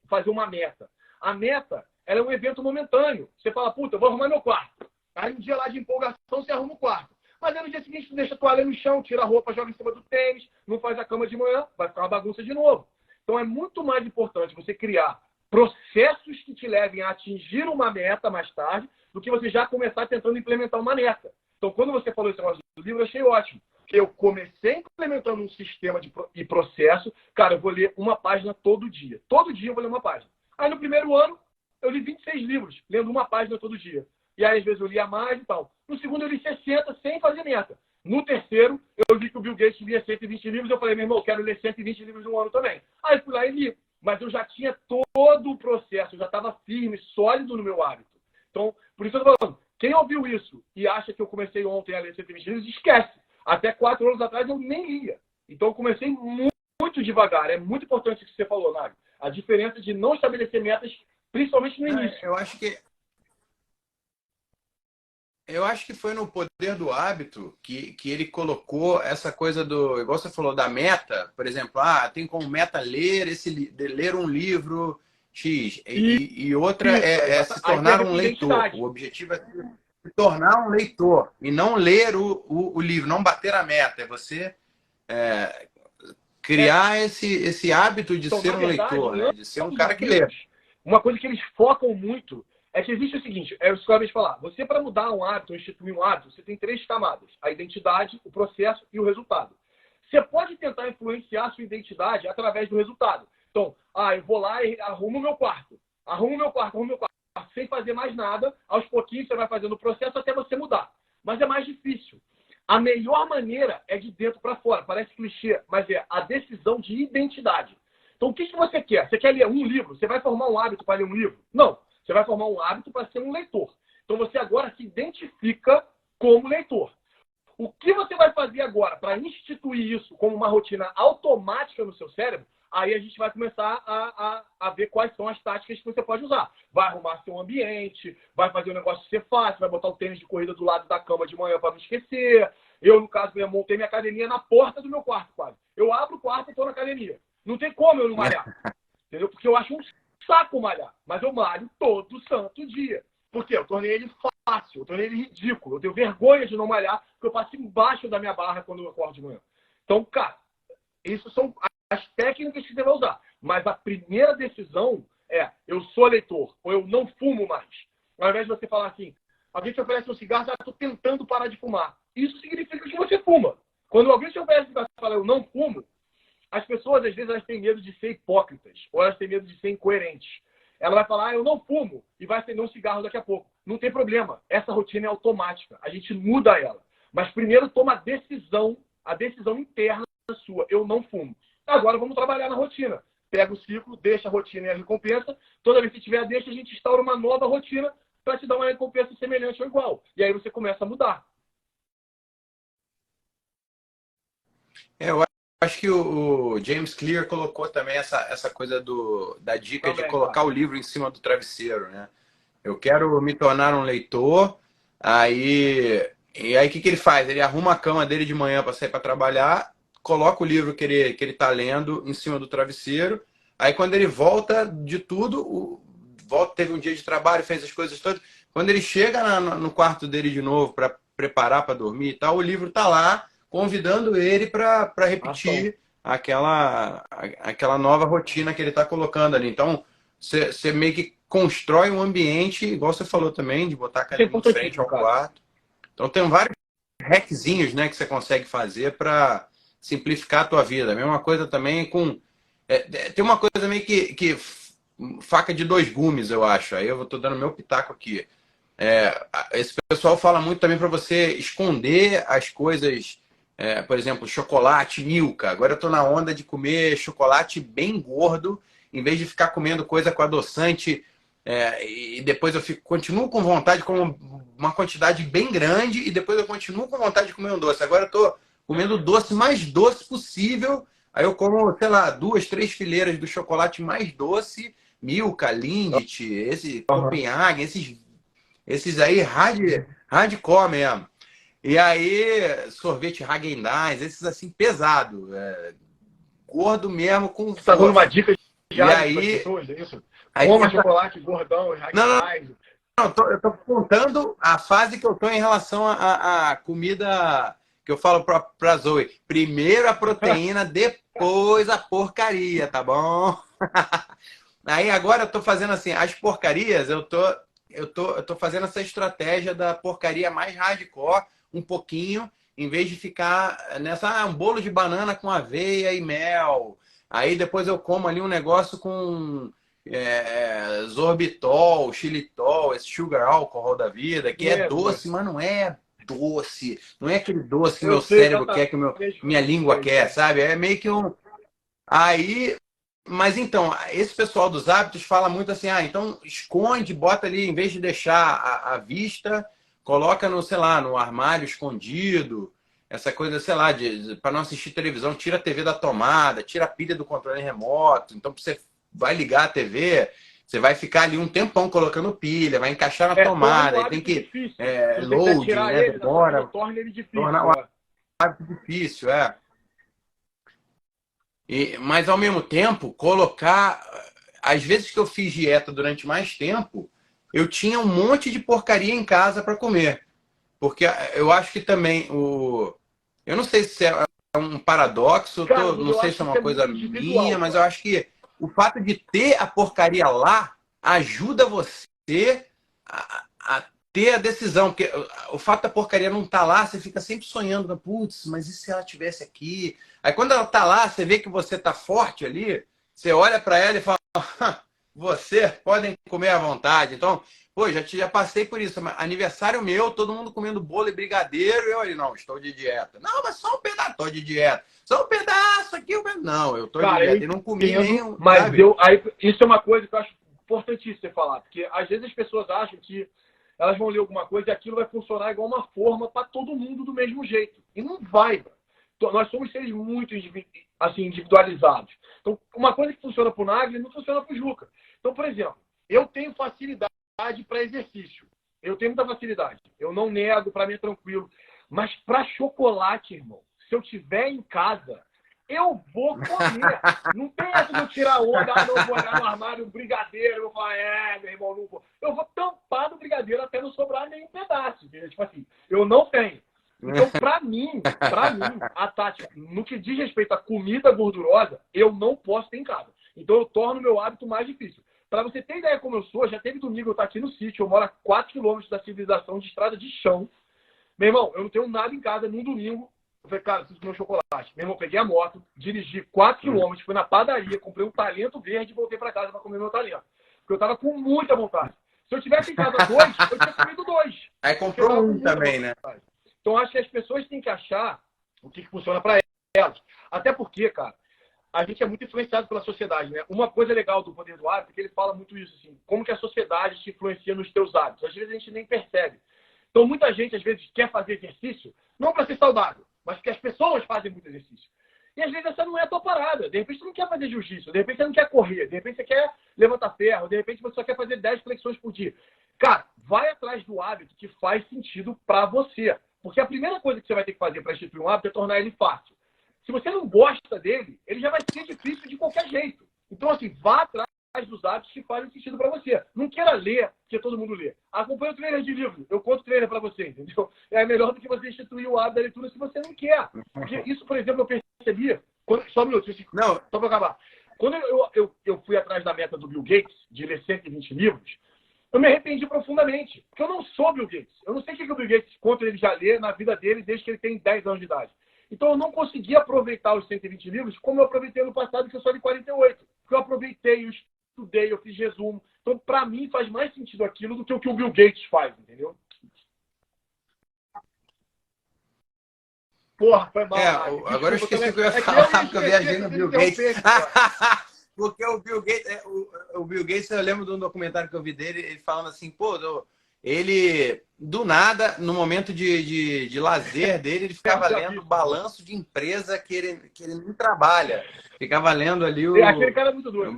fazer uma meta. A meta, ela é um evento momentâneo. Você fala, puta, eu vou arrumar meu quarto. Aí um dia lá de empolgação, você arruma o quarto. Mas aí no dia seguinte, tu deixa a toalha no chão, tira a roupa, joga em cima do tênis, não faz a cama de manhã, vai ficar uma bagunça de novo. Então é muito mais importante você criar processos que te levem a atingir uma meta mais tarde, do que você já começar tentando implementar uma meta. Então, quando você falou esse negócio do livro, eu achei ótimo. Porque eu comecei implementando um sistema e processo. Cara, eu vou ler uma página todo dia. Todo dia eu vou ler uma página. Aí, no primeiro ano, eu li 26 livros, lendo uma página todo dia. E aí, às vezes, eu lia mais e tal. No segundo, eu li 60 sem fazer meta. No terceiro, eu vi que o Bill Gates lia 120 livros. Eu falei, meu irmão, eu quero ler 120 livros no ano também. Aí, fui lá e li. Mas eu já tinha todo o processo. Eu já estava firme, sólido no meu hábito. Então, por isso eu tô falando, quem ouviu isso e acha que eu comecei ontem a ler 120 livros, esquece. Até 4 anos atrás eu nem lia. Então, eu comecei muito devagar. É muito importante o que você falou, Nário. A diferença de não estabelecer metas, principalmente no início. Eu acho que foi no Poder do Hábito que ele colocou essa coisa do, igual você falou, da meta. Por exemplo, tem como meta ler um livro X. E outra é se tornar um leitor. O objetivo é se tornar um leitor e não ler o livro, não bater a meta. É você criar esse hábito de Então, ser um leitor, né? De ser um cara que lê. Uma coisa que eles focam muito é que existe o seguinte, é o que eu acabei de falar. Você, para mudar um hábito, instituir um hábito, você tem 3 camadas. A identidade, o processo e o resultado. Você pode tentar influenciar a sua identidade através do resultado. Então, eu vou lá e arrumo o meu quarto. Arrumo o meu quarto, sem fazer mais nada. Aos pouquinhos você vai fazendo o processo até você mudar. Mas é mais difícil. A melhor maneira é de dentro para fora. Parece clichê, mas é a decisão de identidade. Então, o que você quer? Você quer ler um livro? Você vai formar um hábito para ler um livro? Não. Você vai formar um hábito para ser um leitor. Então, você agora se identifica como leitor. O que você vai fazer agora para instituir isso como uma rotina automática no seu cérebro? Aí a gente vai começar a ver quais são as táticas que você pode usar. Vai arrumar seu ambiente, vai fazer o negócio ser fácil, vai botar o tênis de corrida do lado da cama de manhã para não esquecer. Eu, no caso, montei minha academia na porta do meu quarto, quase. Eu abro o quarto e estou na academia. Não tem como eu não malhar. Entendeu? Porque eu acho um saco malhar. Mas eu malho todo santo dia. Por quê? Eu tornei ele fácil, eu tornei ele ridículo. Eu tenho vergonha de não malhar, porque eu passo embaixo da minha barra quando eu acordo de manhã. Então, cara, isso são as técnicas que você vai usar. Mas a primeira decisão é, eu sou leitor, ou eu não fumo mais. Ao invés de você falar assim, alguém te oferece um cigarro, estou tentando parar de fumar. Isso significa que você fuma. Quando alguém te oferece um cigarro e fala, eu não fumo, as pessoas, às vezes, elas têm medo de ser hipócritas, ou elas têm medo de ser incoerentes. Ela vai falar, eu não fumo, e vai acender um cigarro daqui a pouco. Não tem problema. Essa rotina é automática. A gente muda ela. Mas primeiro toma a decisão interna sua. Eu não fumo. Agora vamos trabalhar na rotina. Pega o ciclo, deixa a rotina e a recompensa. Toda vez que tiver a deixa, a gente instaura uma nova rotina para te dar uma recompensa semelhante ou igual. E aí você começa a mudar. Eu acho que o James Clear colocou também essa coisa da dica também, de colocar o livro em cima do travesseiro, né? Eu quero me tornar um leitor, e aí o que ele faz? Ele arruma a cama dele de manhã para sair para trabalhar, coloca o livro que ele está lendo em cima do travesseiro, aí quando ele volta de tudo, teve um dia de trabalho, fez as coisas todas, quando ele chega no quarto dele de novo para preparar para dormir e tal, o livro está lá, convidando ele para repetir aquela nova rotina que ele está colocando ali. Então, você meio que constrói um ambiente, igual você falou também, de botar a cadeira em frente ao quarto. Então, tem vários hackzinhos, né, que você consegue fazer para simplificar a tua vida. A mesma coisa também com... tem uma coisa meio que faca de dois gumes, eu acho. Aí eu estou dando meu pitaco aqui. Esse pessoal fala muito também para você esconder as coisas, por exemplo, chocolate, Milka. Agora eu estou na onda de comer chocolate bem gordo, em vez de ficar comendo coisa com adoçante, e depois eu continuo com vontade de comer uma quantidade bem grande e depois eu continuo com vontade de comer um doce. Agora eu estou comendo o doce mais doce possível, aí eu como, sei lá, 2, 3 fileiras do chocolate mais doce, Milka, Lindt, esse Copenhagen, esses aí hardcore mesmo. E aí, sorvete Häagen-Dazs, esses assim, pesado. Gordo mesmo, com força. Você tá dando uma dica de hábito para as pessoas, é isso? Coma chocolate gordão, Häagen-Dazs. Não, eu tô contando a fase que eu tô em relação à comida que eu falo pra Zoe. Primeiro a proteína, depois a porcaria, tá bom? Aí agora eu tô fazendo assim, as porcarias, eu tô fazendo essa estratégia da porcaria mais hardcore, um pouquinho, em vez de ficar nessa um bolo de banana com aveia e mel. Aí depois eu como ali um negócio com sorbitol, xilitol, esse sugar alcohol da vida, que é doce, mas não é doce. Não é aquele doce que meu cérebro quer, que minha língua quer, sabe? É meio que um... Aí... Mas então, esse pessoal dos hábitos fala muito assim, então esconde, bota ali, em vez de deixar à vista, coloca no, sei lá, no armário escondido, essa coisa, sei lá, para não assistir televisão, tira a TV da tomada, tira a pilha do controle remoto. Então, você vai ligar a TV, você vai ficar ali um tempão colocando pilha, vai encaixar na tomada, aí tem que load, né? Demora, torna ele difícil. Torna o hábito difícil, mas, ao mesmo tempo, colocar... Às vezes que eu fiz dieta durante mais tempo, eu tinha um monte de porcaria em casa para comer. Porque eu acho que também eu não sei se é um paradoxo, não sei se é uma coisa minha, mas eu acho que o fato de ter a porcaria lá ajuda você a ter a decisão. Porque o fato da porcaria não estar lá, você fica sempre sonhando, putz, mas e se ela estivesse aqui? Aí quando ela está lá, você vê que você está forte ali, você olha para ela e fala, você podem comer à vontade. Então, pô, já passei por isso. Aniversário meu, todo mundo comendo bolo e brigadeiro, e eu ali, não, estou de dieta. Não, mas só um pedaço, estou de dieta. Só um pedaço aqui. Não, eu estou de dieta. E não comi nenhum. Mas isso é uma coisa que eu acho importantíssimo você falar, porque às vezes as pessoas acham que elas vão ler alguma coisa e aquilo vai funcionar igual uma forma para todo mundo do mesmo jeito. E não vai. Nós somos seres muito assim, individualizados. Então, uma coisa que funciona para o Nagli não funciona para o Juca. Então, por exemplo, eu tenho facilidade para exercício. Eu tenho muita facilidade. Eu não nego, para mim é tranquilo. Mas para chocolate, irmão, se eu tiver em casa, eu vou comer. Não tem essa de eu tirar onda, não vou olhar no armário um brigadeiro, eu vou falar, meu irmão, não vou. Eu vou tampar no brigadeiro até não sobrar nenhum pedaço. Tipo assim, eu não tenho. Então, para mim, a tática, no que diz respeito à comida gordurosa, eu não posso ter em casa. Então, eu torno o meu hábito mais difícil. Para você ter ideia como eu sou, já teve domingo, eu estou aqui no sítio, eu moro a 4 quilômetros da civilização de estrada de chão. Meu irmão, eu não tenho nada em casa num domingo. Eu falei, cara, preciso comer um chocolate. Meu irmão, peguei a moto, dirigi 4 quilômetros, fui na padaria, comprei um talento verde e voltei para casa para comer meu talento. Porque eu estava com muita vontade. Se eu tivesse em casa 2, eu tinha comido 2. Aí comprou um também, né? Então, acho que as pessoas têm que achar o que funciona para elas. Até porque, cara, a gente é muito influenciado pela sociedade, né? Uma coisa legal do Poder do Hábito é que ele fala muito isso, assim, como que a sociedade te influencia nos teus hábitos. Às vezes a gente nem percebe. Então, muita gente, às vezes, quer fazer exercício, não para ser saudável, mas porque as pessoas fazem muito exercício. E, às vezes, essa não é a tua parada. De repente, você não quer fazer jiu-jitsu, de repente, você não quer correr, de repente, você quer levantar ferro, de repente, você só quer fazer 10 flexões por dia. Cara, vai atrás do hábito que faz sentido para você. Porque a primeira coisa que você vai ter que fazer para instituir um hábito é tornar ele fácil. Se você não gosta dele, ele já vai ser difícil de qualquer jeito. Então, assim, vá atrás dos hábitos que fazem sentido para você. Não queira ler, porque todo mundo lê. Acompanhe o trailer de livro. Eu conto o trailer para você, entendeu? É melhor do que você instituir o hábito da leitura se você não quer. Porque isso, por exemplo, eu percebi... Só um minuto, Não. Só para acabar. Quando eu fui atrás da meta do Bill Gates, de ler 120 livros, eu me arrependi profundamente. Porque eu não sou Bill Gates. Eu não sei o que o Bill Gates, quanto ele já lê na vida dele desde que ele tem 10 anos de idade. Então eu não consegui aproveitar os 120 livros como eu aproveitei no passado, que eu só li 48. Porque eu aproveitei, eu estudei, eu fiz resumo. Então, para mim, faz mais sentido aquilo do que o Bill Gates faz, entendeu? Porra, foi mal. Agora eu esqueci o que eu ia falar, porque eu viajei no Bill Gates. Porque o Bill Gates, eu lembro de um documentário que eu vi dele, ele falando assim, pô, ele, do nada, no momento de lazer dele, ele ficava lendo balanço de empresa que ele não trabalha. Ficava lendo ali o... Aquele cara é muito doido.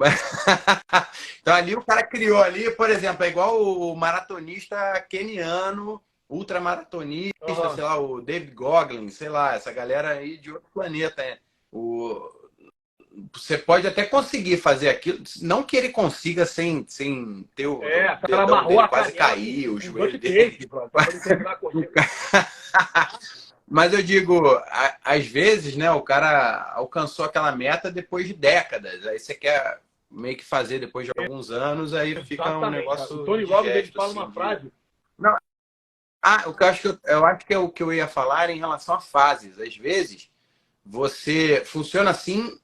Então ali o cara criou ali, por exemplo, é igual o maratonista keniano, ultramaratonista, sei lá, o David Goggins, sei lá, essa galera aí de outro planeta. Você pode até conseguir fazer aquilo, não que ele consiga sem ter o dedão dele quase cair, o joelho dele. Mas eu digo, às vezes, né, o cara alcançou aquela meta depois de décadas. Aí você quer meio que fazer depois de alguns anos, aí fica um negócio. O Tony Robbins ele fala uma frase. Não. Eu acho que é o que eu ia falar em relação a fases. Às vezes, você funciona assim,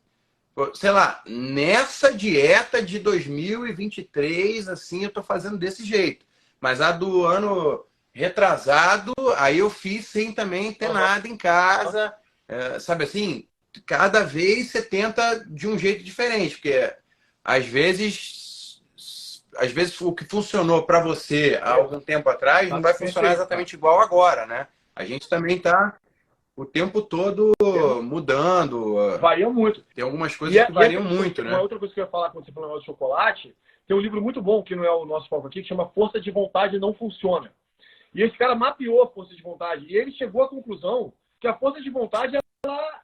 sei lá, nessa dieta de 2023, assim, eu tô fazendo desse jeito. Mas a do ano retrasado, aí eu fiz sem também ter nada em casa. Sabe assim? Cada vez você tenta de um jeito diferente, porque às vezes o que funcionou para você há algum tempo atrás não vai funcionar exatamente igual agora, né? A gente também tá o tempo todo mudando. Varia muito. Tem algumas coisas que variam muito, né? Uma outra coisa que eu ia falar quando você falou do chocolate, tem um livro muito bom, que não é o nosso foco aqui, que chama Força de Vontade Não Funciona. E esse cara mapeou a força de vontade e ele chegou à conclusão que a força de vontade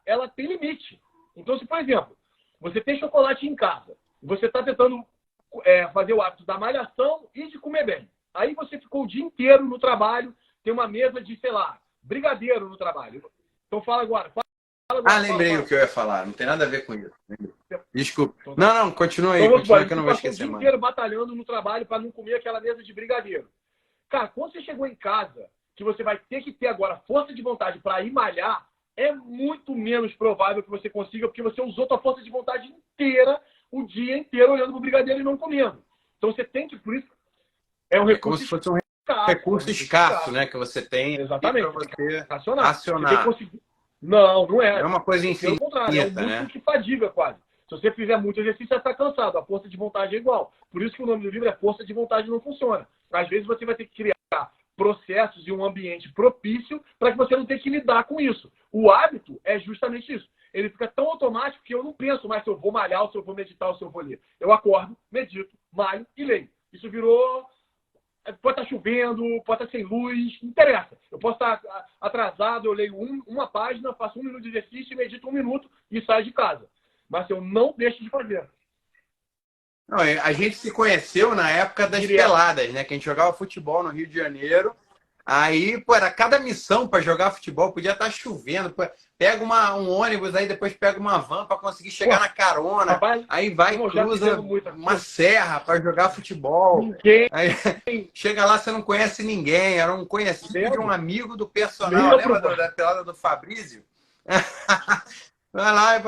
ela tem limite. Então, se, por exemplo, você tem chocolate em casa, você está tentando fazer o hábito da malhação e de comer bem. Aí você ficou o dia inteiro no trabalho, tem uma mesa de, sei lá, brigadeiro no trabalho. Então fala agora. Lembrei o que eu ia falar. Não tem nada a ver com isso. Desculpa. Não, continua aí. Então, continua que eu não vou esquecer mais. O dia mais. inteiro batalhando no trabalho para não comer aquela mesa de brigadeiro. Cara, quando você chegou em casa, que você vai ter que ter agora força de vontade para ir malhar, é muito menos provável que você consiga, porque você usou sua força de vontade inteira, o dia inteiro, olhando para o brigadeiro e não comendo. Então você tem que, por isso, é um recurso como se fosse um recurso escasso, né? Que você tem. Exatamente. Para você acionar. acionar. Não é. É uma coisa infinita, pelo contrário, é um músculo, né? Que fadiga quase. Se você fizer muito exercício, você está cansado. A força de vontade é igual. Por isso que o nome do livro é Força de Vontade Não Funciona. Às vezes você vai ter que criar processos e um ambiente propício para que você não tenha que lidar com isso. O hábito é justamente isso. Ele fica tão automático que eu não penso mais se eu vou malhar, ou se eu vou meditar, ou se eu vou ler. Eu acordo, medito, malho e leio. Isso virou... Pode estar chovendo, pode estar sem luz, não interessa. Eu posso estar atrasado, eu leio uma página, faço 1 minuto de exercício, medito 1 minuto e saio de casa. Mas eu não deixo de fazer. Não, a gente se conheceu na época das peladas, né? Que a gente jogava futebol no Rio de Janeiro. Aí, pô, era cada missão para jogar futebol, podia estar chovendo. Pô, pega um ônibus, aí depois pega uma van para conseguir chegar na carona. Rapaz, aí vai e cruza uma serra para jogar futebol. Ninguém. Aí, chega lá, você não conhece ninguém. Era um conhecido de um amigo do personal. Lembra da pelada do Fabrício? Vai lá,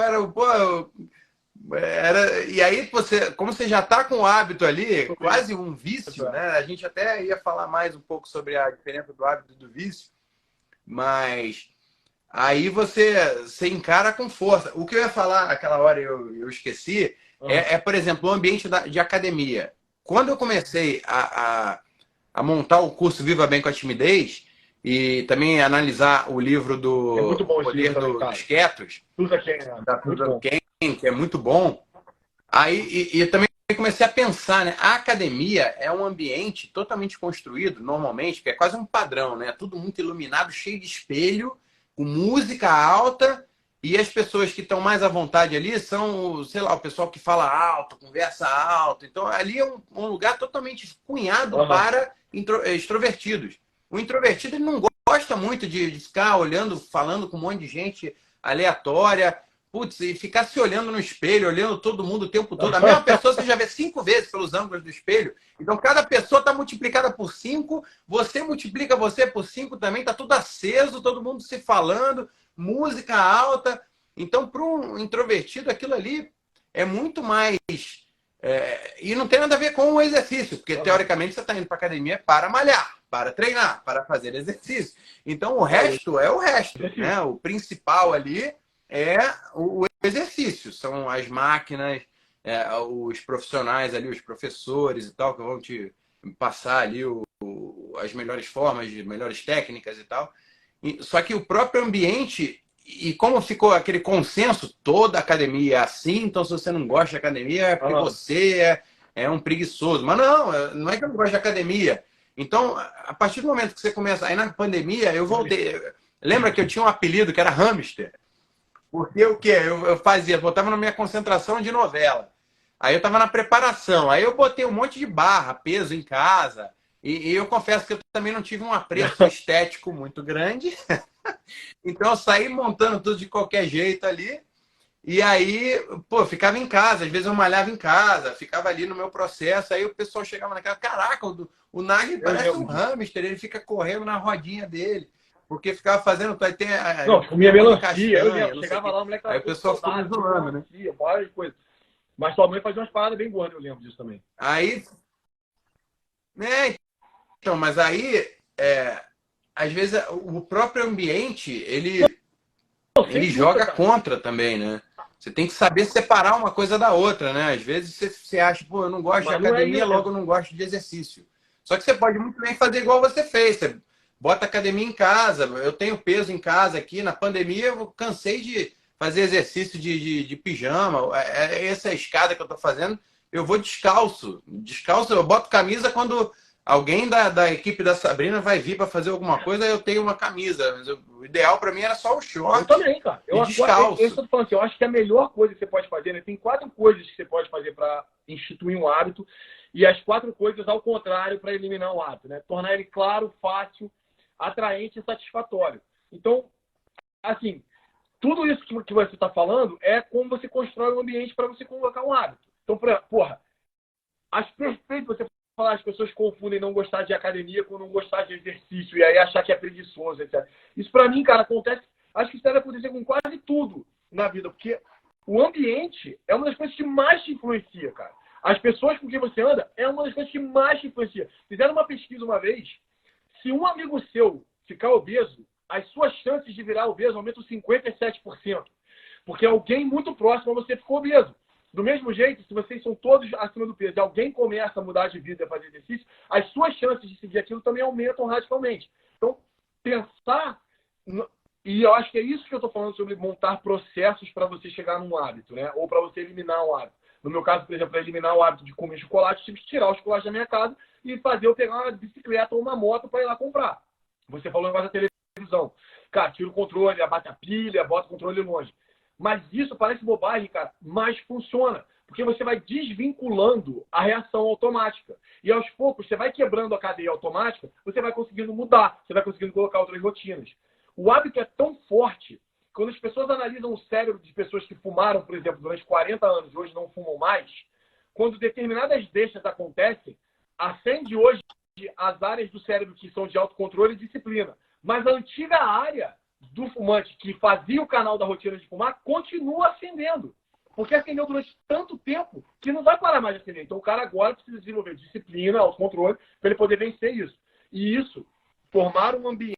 e aí você, como você já está com o hábito ali, quase um vício, né? A gente até ia falar mais um pouco sobre a diferença do hábito e do vício, mas aí você encara com força. O que eu ia falar aquela hora eu esqueci, por exemplo, o ambiente de academia. Quando eu comecei a montar o curso Viva Bem com a Timidez e também analisar o livro do Poder dos Quietos, da Susan Cain, que é muito bom. Aí, e também comecei a pensar, né? A academia é um ambiente totalmente construído, normalmente, que é quase um padrão, né? Tudo muito iluminado, cheio de espelho, com música alta E as pessoas que estão mais à vontade ali são, sei lá, o pessoal que fala alto, conversa alto. Então, ali é um lugar totalmente cunhado para extrovertidos. O introvertido ele não gosta muito de ficar olhando, falando com um monte de gente aleatória. Putz, e ficar se olhando no espelho, olhando todo mundo o tempo todo. A mesma pessoa você já vê 5 vezes pelos ângulos do espelho. Então, cada pessoa está multiplicada por 5. Você multiplica você por 5 também. Está tudo aceso, todo mundo se falando, música alta. Então, para um introvertido, aquilo ali é muito mais... e não tem nada a ver com o exercício, porque, teoricamente, você está indo para academia para malhar, para treinar, para fazer exercício. Então, o resto é o resto. Né? O principal ali é o exercício. São as máquinas, os profissionais ali, os professores e tal, que vão te passar ali as melhores formas, as melhores técnicas e tal. Só que o próprio ambiente, e como ficou aquele consenso, toda academia é assim, então se você não gosta de academia é porque você é um preguiçoso. Mas não é que eu não gosto de academia. Então, a partir do momento que você começa... Aí na pandemia, eu voltei... Lembra que eu tinha um apelido que era hamster? Porque o quê? Eu fazia, botava na minha concentração de novela. Aí eu estava na preparação. Aí eu botei um monte de barra, peso em casa. E eu confesso que eu também não tive um apreço estético muito grande. Então eu saí montando tudo de qualquer jeito ali. E aí, pô, ficava em casa. Às vezes eu malhava em casa, ficava ali no meu processo. Aí o pessoal chegava naquela, caraca, o Nagui parece um hamster, ele fica correndo na rodinha dele. Porque ficava fazendo. Não, comia melancia, eu lembro. Chegava lá, o moleque aí o pessoal ficou me zoando, né? Várias coisas. Mas sua mãe fazia umas paradas bem gordas, eu lembro disso também. Aí. Então, mas aí, às vezes, o próprio ambiente, ele joga contra também, né? Você tem que saber separar uma coisa da outra, né? Às vezes você acha, pô, eu não gosto de academia, logo eu não gosto de exercício. Só que você pode muito bem fazer igual você fez. Você bota academia em casa. Eu tenho peso em casa aqui. Na pandemia, eu cansei de fazer exercício de pijama. Essa escada que eu tô fazendo, eu vou descalço. Descalço, eu boto camisa quando alguém da equipe da Sabrina vai vir para fazer alguma coisa, eu tenho uma camisa. Mas o ideal para mim era só o short. Eu também, cara. Descalço. Eu estou falando assim, eu acho que a melhor coisa que você pode fazer, né? Tem 4 coisas que você pode fazer para instituir um hábito. E as 4 coisas, ao contrário, para eliminar o hábito, né? Tornar ele claro, fácil, atraente e satisfatório. Então, assim, tudo isso que você está falando é como você constrói um ambiente para você colocar um hábito. Então, porra, acho perfeito você falar, as pessoas confundem não gostar de academia com não gostar de exercício e aí achar que é preguiçoso, etc. Isso para mim, cara, acontece, acho que isso deve acontecer com quase tudo na vida, porque o ambiente é uma das coisas que mais te influencia, cara. As pessoas com quem você anda é uma das coisas que mais te influencia. Fizeram uma pesquisa uma vez, se um amigo seu ficar obeso, as suas chances de virar obeso aumentam 57%. Porque alguém muito próximo a você ficou obeso. Do mesmo jeito, se vocês são todos acima do peso e alguém começa a mudar de vida e fazer exercício, as suas chances de seguir aquilo também aumentam radicalmente. Então, pensar... E eu acho que é isso que eu estou falando sobre montar processos para você chegar num hábito, né? Ou para você eliminar um hábito. No meu caso, por exemplo, para eliminar o hábito de comer chocolate, eu tive que tirar o chocolate da minha casa e fazer eu pegar uma bicicleta ou uma moto para ir lá comprar. Você falou um negócio da televisão. Cara, tira o controle, abate a pilha, bota o controle longe. Mas isso parece bobagem, cara, mas funciona. Porque você vai desvinculando a reação automática. E aos poucos, você vai quebrando a cadeia automática, você vai conseguindo mudar, você vai conseguindo colocar outras rotinas. O hábito é tão forte, quando as pessoas analisam o cérebro de pessoas que fumaram, por exemplo, durante 40 anos e hoje não fumam mais, quando determinadas deixas acontecem, acende hoje as áreas do cérebro que são de autocontrole e disciplina. Mas a antiga área do fumante que fazia o canal da rotina de fumar continua acendendo. Porque acendeu durante tanto tempo que não vai parar mais de acender. Então o cara agora precisa desenvolver disciplina, autocontrole, para ele poder vencer isso. E isso, formar um ambiente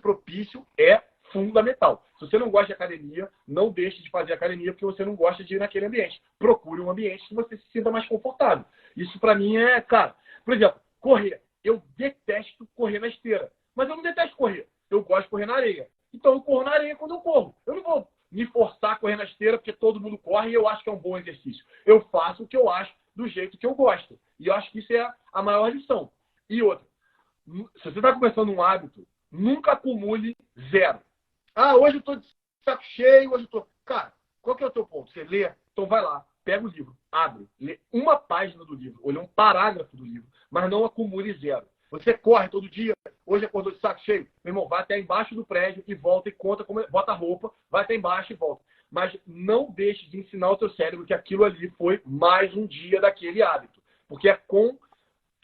propício é fundamental. Se você não gosta de academia, não deixe de fazer academia porque você não gosta de ir naquele ambiente. Procure um ambiente que você se sinta mais confortável. Isso para mim é, cara... Por exemplo, correr. Eu detesto correr na esteira. Mas eu não detesto correr. Eu gosto de correr na areia. Então eu corro na areia quando eu corro. Eu não vou me forçar a correr na esteira porque todo mundo corre e eu acho que é um bom exercício. Eu faço o que eu acho do jeito que eu gosto. E eu acho que isso é a maior lição. E outra, se você está começando um hábito, nunca acumule 0. Ah, hoje eu estou saco cheio, hoje eu tô... Cara, qual que é o teu ponto? Você lê? Então vai lá, pega o livro, abre, lê uma página do livro, ou lê um parágrafo do livro, mas não acumule zero. Você corre todo dia, hoje acordou de saco cheio, meu irmão, vai até embaixo do prédio e volta e conta, como bota a roupa, vai até embaixo e volta. Mas não deixe de ensinar o teu cérebro que aquilo ali foi mais um dia daquele hábito. Porque é com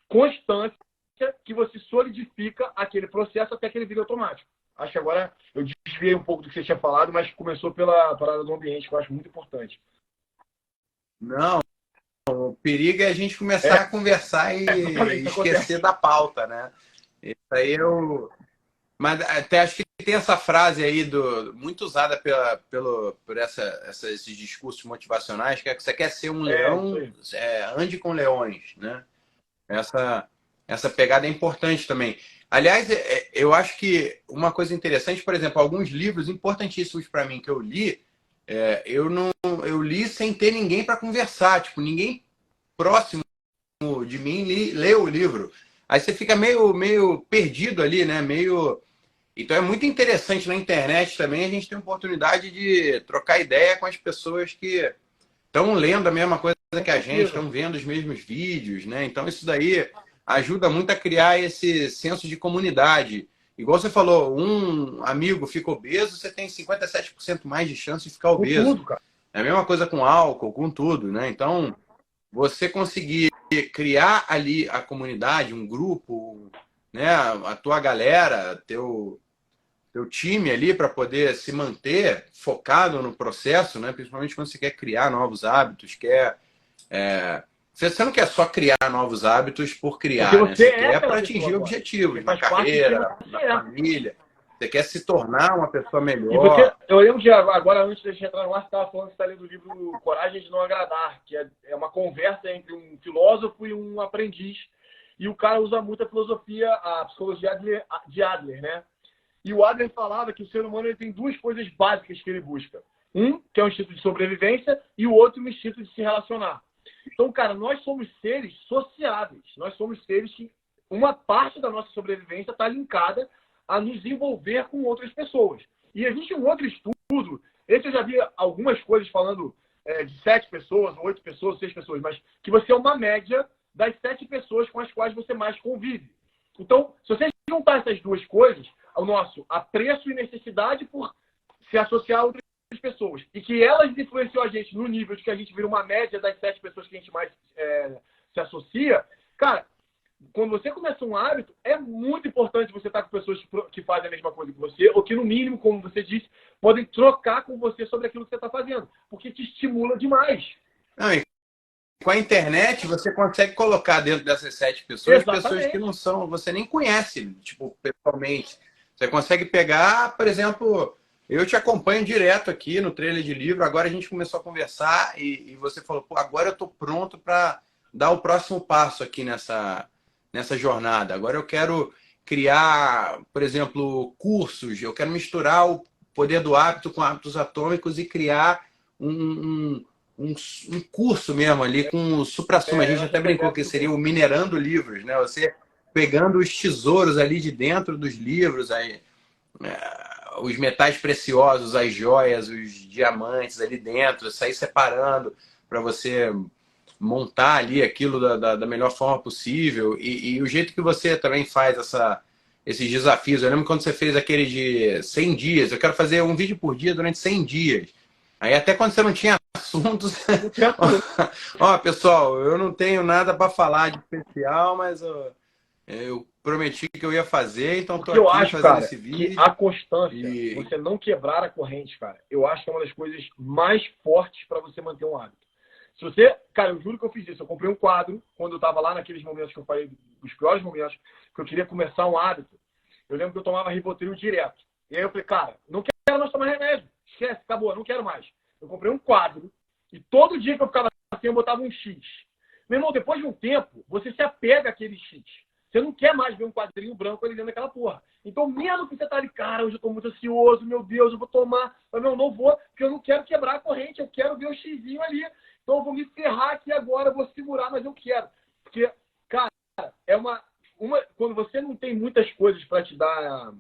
constância que você solidifica aquele processo até que ele vire automático. Acho que agora eu desviei um pouco do que você tinha falado, mas começou pela parada do ambiente, que eu acho muito importante. Não, o perigo é a gente começar a conversar e esquecer da pauta, né? Isso aí eu... Mas até acho que tem essa frase aí muito usada por esses discursos motivacionais, que é que você quer ser um leão, ande com leões, né? Essa pegada é importante também. Aliás, eu acho que uma coisa interessante, por exemplo, alguns livros importantíssimos para mim que eu li, eu li sem ter ninguém para conversar, tipo, ninguém próximo de mim leu o livro. Aí você fica meio perdido ali, né? Então é muito interessante na internet também a gente ter a oportunidade de trocar ideia com as pessoas que estão lendo a mesma coisa que a gente, estão vendo os mesmos vídeos, né? Então isso daí ajuda muito a criar esse senso de comunidade. Igual você falou, um amigo fica obeso, você tem 57% mais de chance de ficar obeso. Tudo, cara. É a mesma coisa com álcool, com tudo, né? Então, você conseguir criar ali a comunidade, um grupo, né? A tua galera, teu time ali para poder se manter focado no processo, né? Principalmente quando você quer criar novos hábitos, você não quer só criar novos hábitos por criar, né? Você quer para atingir objetivos na carreira, na família. Você quer se tornar uma pessoa melhor. Eu lembro que agora, antes de a gente entrar no ar, você estava falando que você está lendo o livro Coragem de Não Agradar, que é uma conversa entre um filósofo e um aprendiz. E o cara usa muito a filosofia, a psicologia de Adler, né? E o Adler falava que o ser humano ele tem duas coisas básicas que ele busca. Um, que é o instinto de sobrevivência, e o outro, o instinto de se relacionar. Então, cara, nós somos seres sociáveis. Nós somos seres que uma parte da nossa sobrevivência está linkada a nos envolver com outras pessoas. E existe um outro estudo, esse eu já vi algumas coisas falando de 7 pessoas, 8 pessoas, 6 pessoas, mas que você é uma média das 7 pessoas com as quais você mais convive. Então, se você juntar essas duas coisas, o nosso apreço e necessidade por se associar a outras pessoas, e que elas influenciam a gente no nível de que a gente vira uma média das 7 pessoas que a gente mais se associa, cara, quando você começa um hábito, é muito importante você estar com pessoas que fazem a mesma coisa que você, ou que, no mínimo, como você disse, podem trocar com você sobre aquilo que você está fazendo, porque te estimula demais. Não, e com a internet, você consegue colocar dentro dessas 7 pessoas pessoas que não são, você nem conhece, tipo, pessoalmente. Você consegue pegar, por exemplo, eu te acompanho direto aqui no trailer de livro, agora a gente começou a conversar e você falou, pô, agora eu estou pronto para dar o próximo passo aqui nessa jornada. Agora eu quero criar, por exemplo, cursos, eu quero misturar o poder do hábito com hábitos atômicos e criar um curso mesmo ali com o supra-sumo. A gente até brincou que seria o minerando livros, né? Você pegando os tesouros ali de dentro dos livros, aí, os metais preciosos, as joias, os diamantes ali dentro, sair separando para você montar ali aquilo da melhor forma possível. E o jeito que você também faz esses desafios. Eu lembro quando você fez aquele de 100 dias. Eu quero fazer um vídeo por dia durante 100 dias. Aí até quando você não tinha assuntos... Ó, pessoal, eu não tenho nada para falar de especial, mas eu prometi que eu ia fazer, então estou aqui acho, fazendo cara, esse vídeo. Que a constância, você não quebrar a corrente, cara, eu acho que é uma das coisas mais fortes para você manter um hábito. Se você, cara, eu juro que eu fiz isso. Eu comprei um quadro quando eu estava lá naqueles momentos que eu falei, os piores momentos, que eu queria começar um hábito. Eu lembro que eu tomava Rivotril direto. E aí eu falei, cara, não quero mais tomar remédio. Esquece, acabou, não quero mais. Eu comprei um quadro e todo dia que eu ficava assim, eu botava um X. Meu irmão, depois de um tempo, você se apega àquele X. Você não quer mais ver um quadrinho branco ali dentro daquela porra. Então, mesmo que você tá ali, cara, hoje eu tô muito ansioso, meu Deus, eu vou tomar. Mas não vou, porque eu não quero quebrar a corrente, eu quero ver o xizinho ali. Então, eu vou me ferrar aqui agora, eu vou segurar, mas eu quero. Porque, cara, é quando você não tem muitas coisas para te dar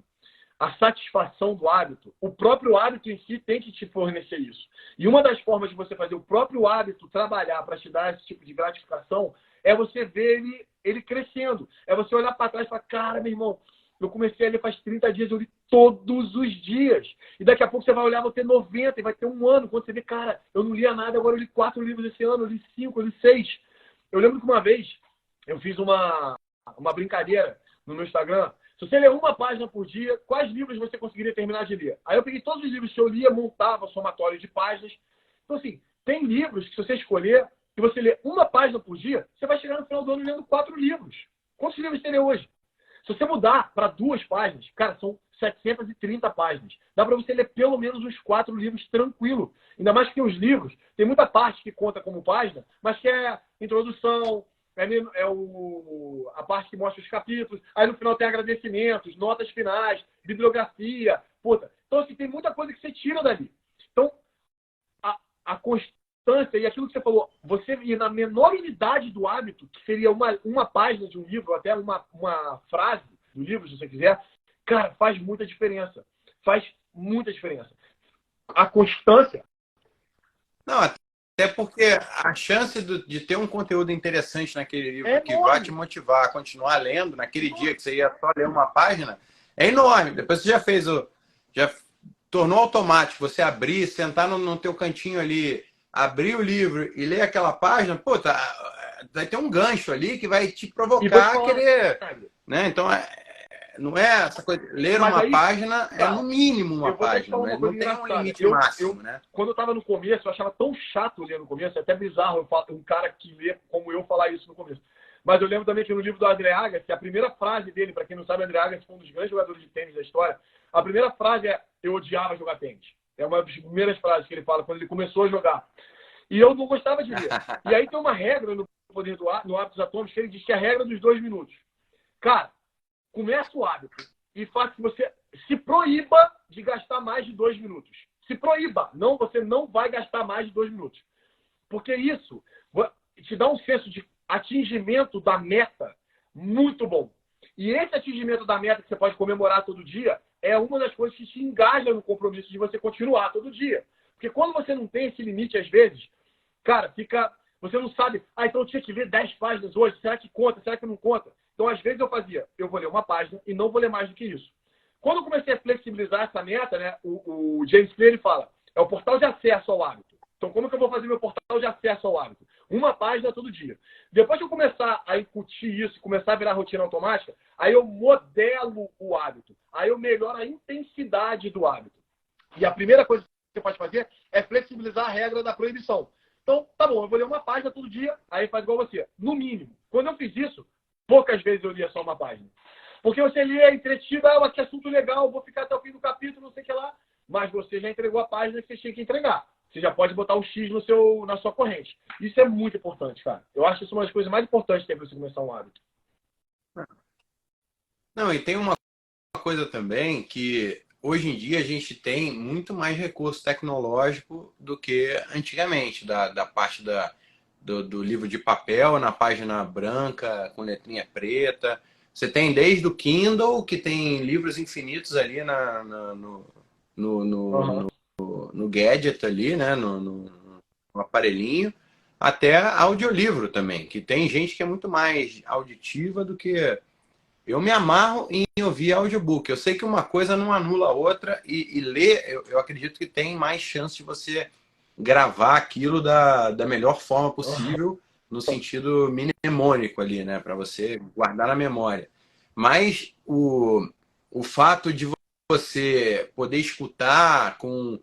a satisfação do hábito, o próprio hábito em si tem que te fornecer isso. E uma das formas de você fazer o próprio hábito trabalhar para te dar esse tipo de gratificação é você ver ele crescendo. É você olhar para trás e falar, cara, meu irmão, eu comecei a ler faz 30 dias, eu li todos os dias. E daqui a pouco você vai olhar, vai ter 90 e vai ter um ano. Quando você vê, cara, eu não lia nada, agora eu li 4 livros esse ano, eu li 5, eu li 6. Eu lembro que uma vez eu fiz uma brincadeira no meu Instagram. Se você ler uma página por dia, quais livros você conseguiria terminar de ler? Aí eu peguei todos os livros que eu lia, montava somatório de páginas. Então, assim, tem livros que se você escolher, que você lê uma página por dia, você vai chegar no final do ano lendo 4 livros. Quantos livros você lê hoje? Se você mudar para 2 páginas, cara, são 730 páginas. Dá para você ler pelo menos uns 4 livros tranquilo. Ainda mais que os livros, tem muita parte que conta como página, mas que é introdução, a parte que mostra os capítulos, aí no final tem agradecimentos, notas finais, bibliografia, puta. Então, assim, tem muita coisa que você tira dali. Então, a constância e aquilo que você falou, você ir na menor unidade do hábito, que seria uma página de um livro, até uma frase do livro, se você quiser, cara, faz muita diferença. Faz muita diferença. A constância... Não, até porque a chance de ter um conteúdo interessante naquele livro é que enorme. vai te motivar a continuar lendo naquele dia que você ia só ler uma página é enorme. Depois você já tornou automático você abrir, sentar no teu cantinho ali, abrir o livro e ler aquela página, pô, vai ter um gancho ali que vai te provocar a querer, né? Então, não é essa coisa. Ler Mas uma aí, página é tá, no mínimo uma eu vou te página, falar uma mas coisa não tem um engraçada. limite máximo, né? Quando eu estava no começo, eu achava tão chato ler no começo, é até bizarro um cara que lê como eu falar isso no começo. Mas eu lembro também que no livro do André Agassi, a primeira frase dele, para quem não sabe, André Agassi foi um dos grandes jogadores de tênis da história. A primeira frase é: eu odiava jogar tênis. É uma das primeiras frases que ele fala quando ele começou a jogar. E eu não gostava de ler. E aí tem uma regra no Poder no Hábitos Atômicos que ele diz que é a regra dos 2 minutos. Cara, começa o hábito e faz que você se proíba de gastar mais de 2 minutos. Se proíba. Não, você não vai gastar mais de 2 minutos. Porque isso te dá um senso de atingimento da meta muito bom. E esse atingimento da meta que você pode comemorar todo dia é uma das coisas que te engaja no compromisso de você continuar todo dia. Porque quando você não tem esse limite, às vezes, cara, você não sabe, então eu tinha que ler 10 páginas hoje, será que conta, será que não conta? Então, às vezes eu vou ler uma página e não vou ler mais do que isso. Quando eu comecei a flexibilizar essa meta, né, o James Clear fala, é o portal de acesso ao hábito. Então, como que eu vou fazer meu portal de acesso ao hábito? Uma página todo dia. Depois que eu começar a incutir isso, começar a virar rotina automática, aí eu modelo o hábito. Aí eu melhoro a intensidade do hábito. E a primeira coisa que você pode fazer é flexibilizar a regra da proibição. Então, tá bom, eu vou ler uma página todo dia, aí faz igual você. No mínimo. Quando eu fiz isso, poucas vezes eu lia só uma página. Porque você lê entretido, que assunto legal, vou ficar até o fim do capítulo, não sei o que lá. Mas você já entregou a página que você tinha que entregar. Você já pode botar o X na sua corrente. Isso é muito importante, cara. Eu acho isso uma das coisas mais importantes que tem para você começar um hábito. Não, e tem uma coisa também que hoje em dia a gente tem muito mais recurso tecnológico do que antigamente, da parte do livro de papel na página branca, com letrinha preta. Você tem desde o Kindle, que tem livros infinitos ali no gadget ali, né? No aparelhinho, até audiolivro também, que tem gente que é muito mais auditiva do que... Eu me amarro em ouvir audiobook. Eu sei que uma coisa não anula a outra e ler, eu acredito que tem mais chance de você gravar aquilo da melhor forma possível, no sentido mnemônico ali, né? Para você guardar na memória. Mas o fato de você poder escutar com...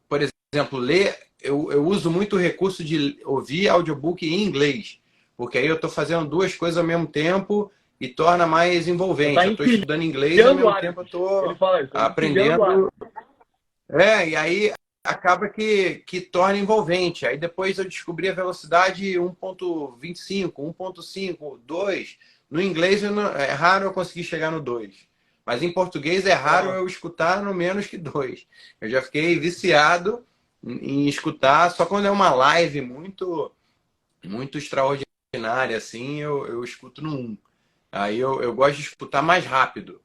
por exemplo, ler, eu uso muito o recurso de ouvir audiobook em inglês. Porque aí eu estou fazendo 2 coisas ao mesmo tempo e torna mais envolvente. Eu estou estudando inglês e ao mesmo tempo eu estou aprendendo. E aí acaba que torna envolvente. Aí depois eu descobri a velocidade 1.25, 1.5, 2. No inglês é raro eu conseguir chegar no 2. Mas em português é raro eu escutar no menos que 2. Eu já fiquei viciado em escutar, só quando é uma live muito extraordinária, assim, eu escuto no 1. Aí eu gosto de escutar mais rápido.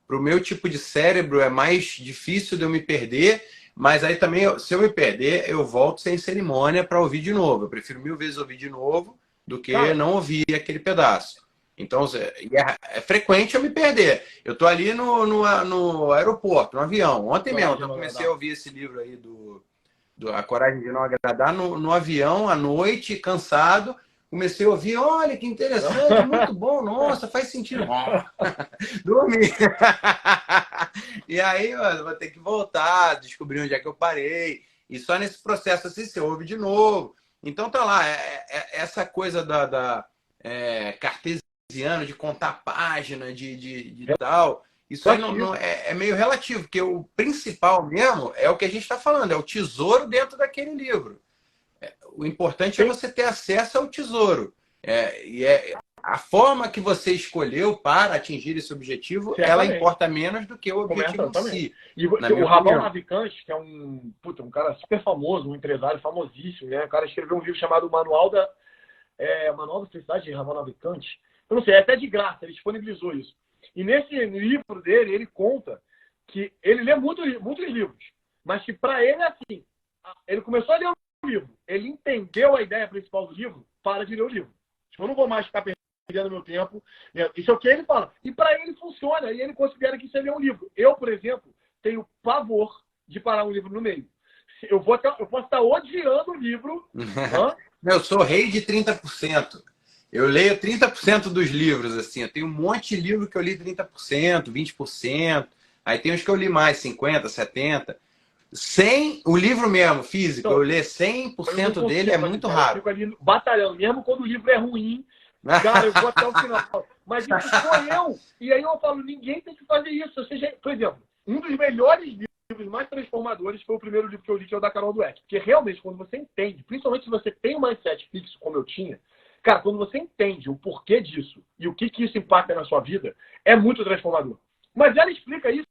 Pro meu tipo de cérebro, é mais difícil de eu me perder, mas aí também, se eu me perder, eu volto sem cerimônia para ouvir de novo. Eu prefiro mil vezes ouvir de novo do que Cara, não ouvir aquele pedaço. Então, é frequente eu me perder. Eu tô ali no aeroporto, no avião. Ontem mesmo, Coragem de eu Não comecei a Agradar. ouvir esse livro aí A Coragem de Não Agradar no avião, à noite, cansado. Comecei a ouvir, olha que interessante, muito bom, nossa, faz sentido. Dormi. E aí, mano, vou ter que voltar, descobrir onde é que eu parei. E só nesse processo assim, você ouve de novo. Então tá lá, essa coisa cartesiano, de contar página, de tal. Isso aí Relativo. é meio relativo, porque o principal mesmo é o que a gente está falando, é o tesouro dentro daquele livro. O importante é Tem, você ter acesso ao tesouro. A forma que você escolheu para atingir esse objetivo, ela certamente. importa menos do que o objetivo Começa em também. si, E na o minha Raval opinião. Navicante, que é um cara super famoso, um empresário famosíssimo, né? O cara escreveu um livro chamado Manual da Felicidade de Raval Navicante. Eu não sei, é até de graça, ele disponibilizou isso. E nesse livro dele, ele conta que ele lê muitos livros, mas que para ele é assim, ele começou a ler o livro, ele entendeu a ideia principal do livro, para de ler o livro. Tipo, eu não vou mais ficar perdendo meu tempo. Né? Isso é o que ele fala. E para ele funciona, e ele considera que isso é um livro. Eu, por exemplo, tenho pavor de parar um livro no meio. Eu posso estar odiando o livro. Eu sou rei de 30%. Eu leio 30% dos livros, assim. Eu tenho um monte de livro que eu li 30%, 20%. Aí tem uns que eu li mais, 50%, 70%. Sem o livro mesmo, físico, eu Então, ler eu não 100% dele é consigo fazer, muito cara. Eu raro. fico ali batalhando. Mesmo quando o livro é ruim, cara, eu vou até o final. Mas isso sou eu. E aí eu falo, ninguém tem que fazer isso. Ou seja, por exemplo, um dos melhores livros mais transformadores foi o primeiro livro que eu li, que é o da Carol Dweck. Porque realmente, quando você entende, principalmente se você tem um mindset fixo, como eu tinha, cara, quando você entende o porquê disso e o que isso impacta na sua vida, é muito transformador. Mas ela explica isso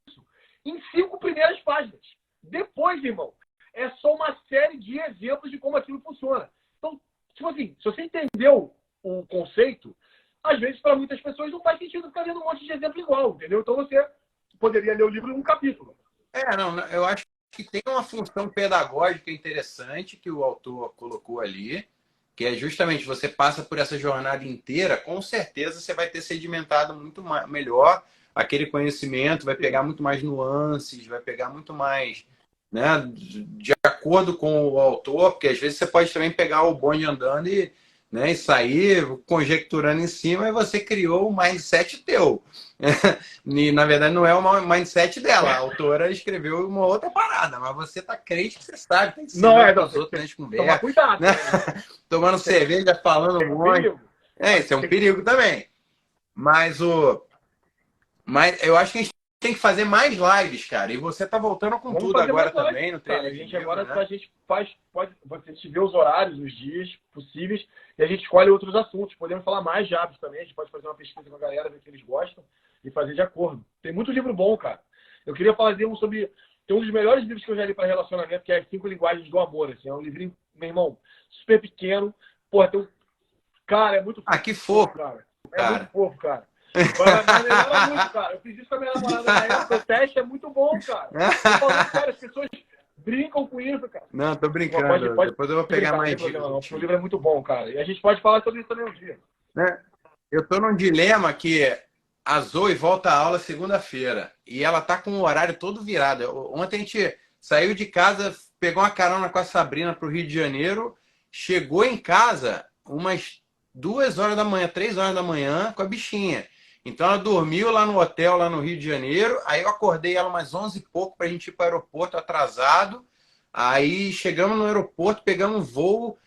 em 5 primeiras páginas. Depois, irmão, é só uma série de exemplos de como aquilo funciona. Então, tipo assim, se você entendeu o conceito, às vezes para muitas pessoas não faz sentido ficar lendo um monte de exemplo igual, entendeu? Então você poderia ler o livro em um capítulo. Não, eu acho que tem uma função pedagógica interessante que o autor colocou ali, que é justamente você passa por essa jornada inteira, com certeza você vai ter sedimentado muito melhor aquele conhecimento, vai pegar muito mais nuances, vai pegar muito mais, né, de acordo com o autor, porque às vezes você pode também pegar o bonde andando e sair conjecturando em cima e você criou um mindset teu. E, na verdade, não é o mindset dela. A autora escreveu uma outra parada, mas você tá crente que você sabe, tá Não, ensinando para não, os tem outros que na de tomar conversa, cuidado né? também, né? Tomando cerveja, falando um Tem um monte. perigo. Isso é um perigo também. Mas mas eu acho que a gente tem que fazer mais lives, cara. E você tá voltando com Vamos tudo fazer agora mais live, também no cara. trailer A de gente livro, agora né? a gente a gente vê os horários, os dias possíveis e a gente escolhe outros assuntos. Podemos falar mais de hábitos também. A gente pode fazer uma pesquisa com a galera, ver o que eles gostam e fazer de acordo. Tem muito livro bom, cara. Eu queria fazer um sobre. Tem um dos melhores livros que eu já li para relacionamento, que é As 5 Linguagens do Amor. Assim. É um livrinho, meu irmão, super pequeno. Porra, tem um... Cara, é muito Ah, que fofo, fofo, cara. É muito cara. fofo, cara. Mas melhora muito, cara. Eu fiz isso com a minha namorada na época. O teste é muito bom, cara. Tô falando sério, as pessoas brincam com isso, cara. Não, tô brincando. Pode Depois eu vou pegar brincar, não mais tem dicas problema não, porque o contigo. livro é muito bom, cara. E a gente pode falar sobre isso também um dia. Né? Eu tô num dilema que a Zoe volta à aula segunda-feira e ela tá com o horário todo virado. Ontem a gente saiu de casa, pegou uma carona com a Sabrina pro Rio de Janeiro, chegou em casa umas 2 horas da manhã, 3 horas da manhã com a bichinha. Então ela dormiu lá no hotel, lá no Rio de Janeiro. Aí eu acordei ela umas 11 e pouco pra gente ir para o aeroporto atrasado. Aí chegamos no aeroporto, pegamos um voo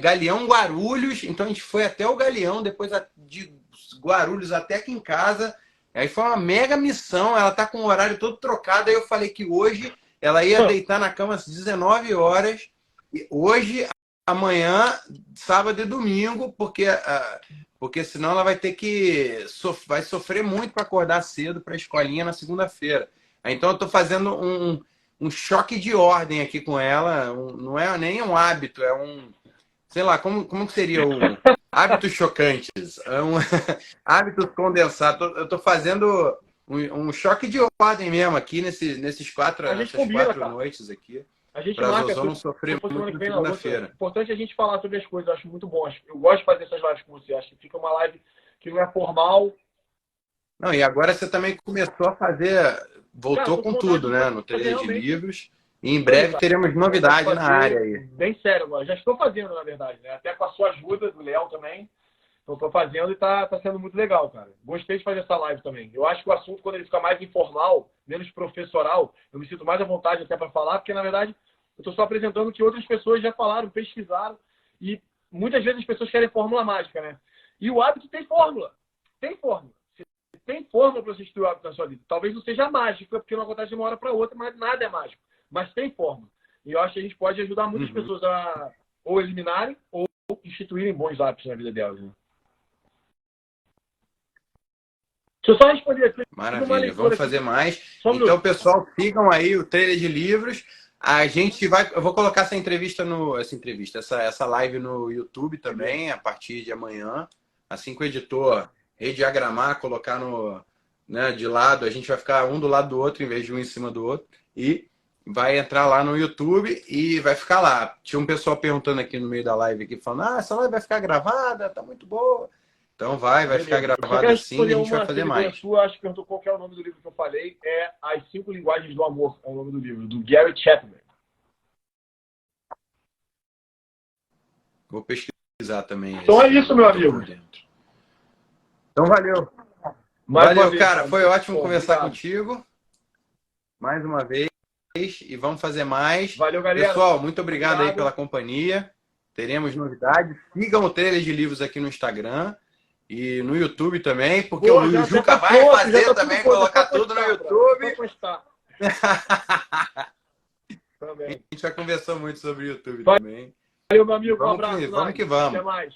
Galeão Guarulhos, então a gente foi até o Galeão, depois de Guarulhos até aqui em casa. Aí foi uma mega missão, ela tá com o horário todo trocado. Aí eu falei que hoje ela ia deitar na cama às 19 horas. E hoje, amanhã, sábado e domingo, porque senão ela vai ter que vai sofrer muito para acordar cedo para a escolinha na segunda-feira. Então eu estou fazendo um choque de ordem aqui com ela. Não é nem um hábito, sei lá, como que seria Hábitos chocantes. Hábitos condensados. Eu tô fazendo um choque de ordem mesmo aqui nessas A gente quatro combina, cara. noites aqui. A gente Pra marca Zozão não se sofrer for semana muito que na vem na outra. segunda-feira. Importante a gente falar sobre as coisas, eu acho muito bom. Eu gosto de fazer essas lives com você. Acho que fica uma live que não é formal. Não, e agora você também começou a fazer, Cara, voltou tô com com vontade tudo, de né? No fazer trailer de realmente livros. E em isso aí, breve cara. teremos Tô com vontade de novidade na área fazer aí. bem sério agora. Já estou fazendo, na verdade, né? Até com a sua ajuda, do Léo também. Então, estou fazendo e tá sendo muito legal, cara. Gostei de fazer essa live também. Eu acho que o assunto, quando ele fica mais informal, menos professoral, eu me sinto mais à vontade até para falar, porque, na verdade, eu estou só apresentando o que outras pessoas já falaram, pesquisaram, e muitas vezes as pessoas querem fórmula mágica, né? E o hábito tem fórmula. Tem fórmula. Tem fórmula para você instituir o hábito na sua vida. Talvez não seja mágica, porque não acontece de uma hora para outra, mas nada é mágico. Mas tem fórmula. E eu acho que a gente pode ajudar muitas pessoas a ou eliminarem ou instituírem bons hábitos na vida delas, né? Deixa eu só responder aqui. Maravilha, vamos fazer mais. Só um Então, minuto. pessoal, sigam aí o trailer de livros. A gente vai. Eu vou colocar essa live no YouTube também, a partir de amanhã. Assim que o editor rediagramar, colocar né, de lado, a gente vai ficar um do lado do outro, em vez de um em cima do outro. E vai entrar lá no YouTube e vai ficar lá. Tinha um pessoal perguntando aqui no meio da live, aqui, falando: essa live vai ficar gravada, tá muito boa. Então vai ficar gravado assim e a gente vai fazer mais. Sua, acho que perguntou qual é o nome do livro que eu falei. É As 5 Linguagens do Amor, é o nome do livro, do Gary Chapman. Vou pesquisar também. Então é isso, meu amigo. Então valeu. Valeu, cara. Foi ótimo conversar contigo. Mais uma vez. E vamos fazer mais. Valeu, galera. Pessoal, muito obrigado aí pela companhia. Teremos novidades. Sigam o trailer de livros aqui no Instagram. E no YouTube também, porque o Juca vai fazer também, colocar tudo no YouTube. A gente já conversou muito sobre o YouTube também. Valeu, meu amigo. Um abraço. Vamos que vamos. Até mais.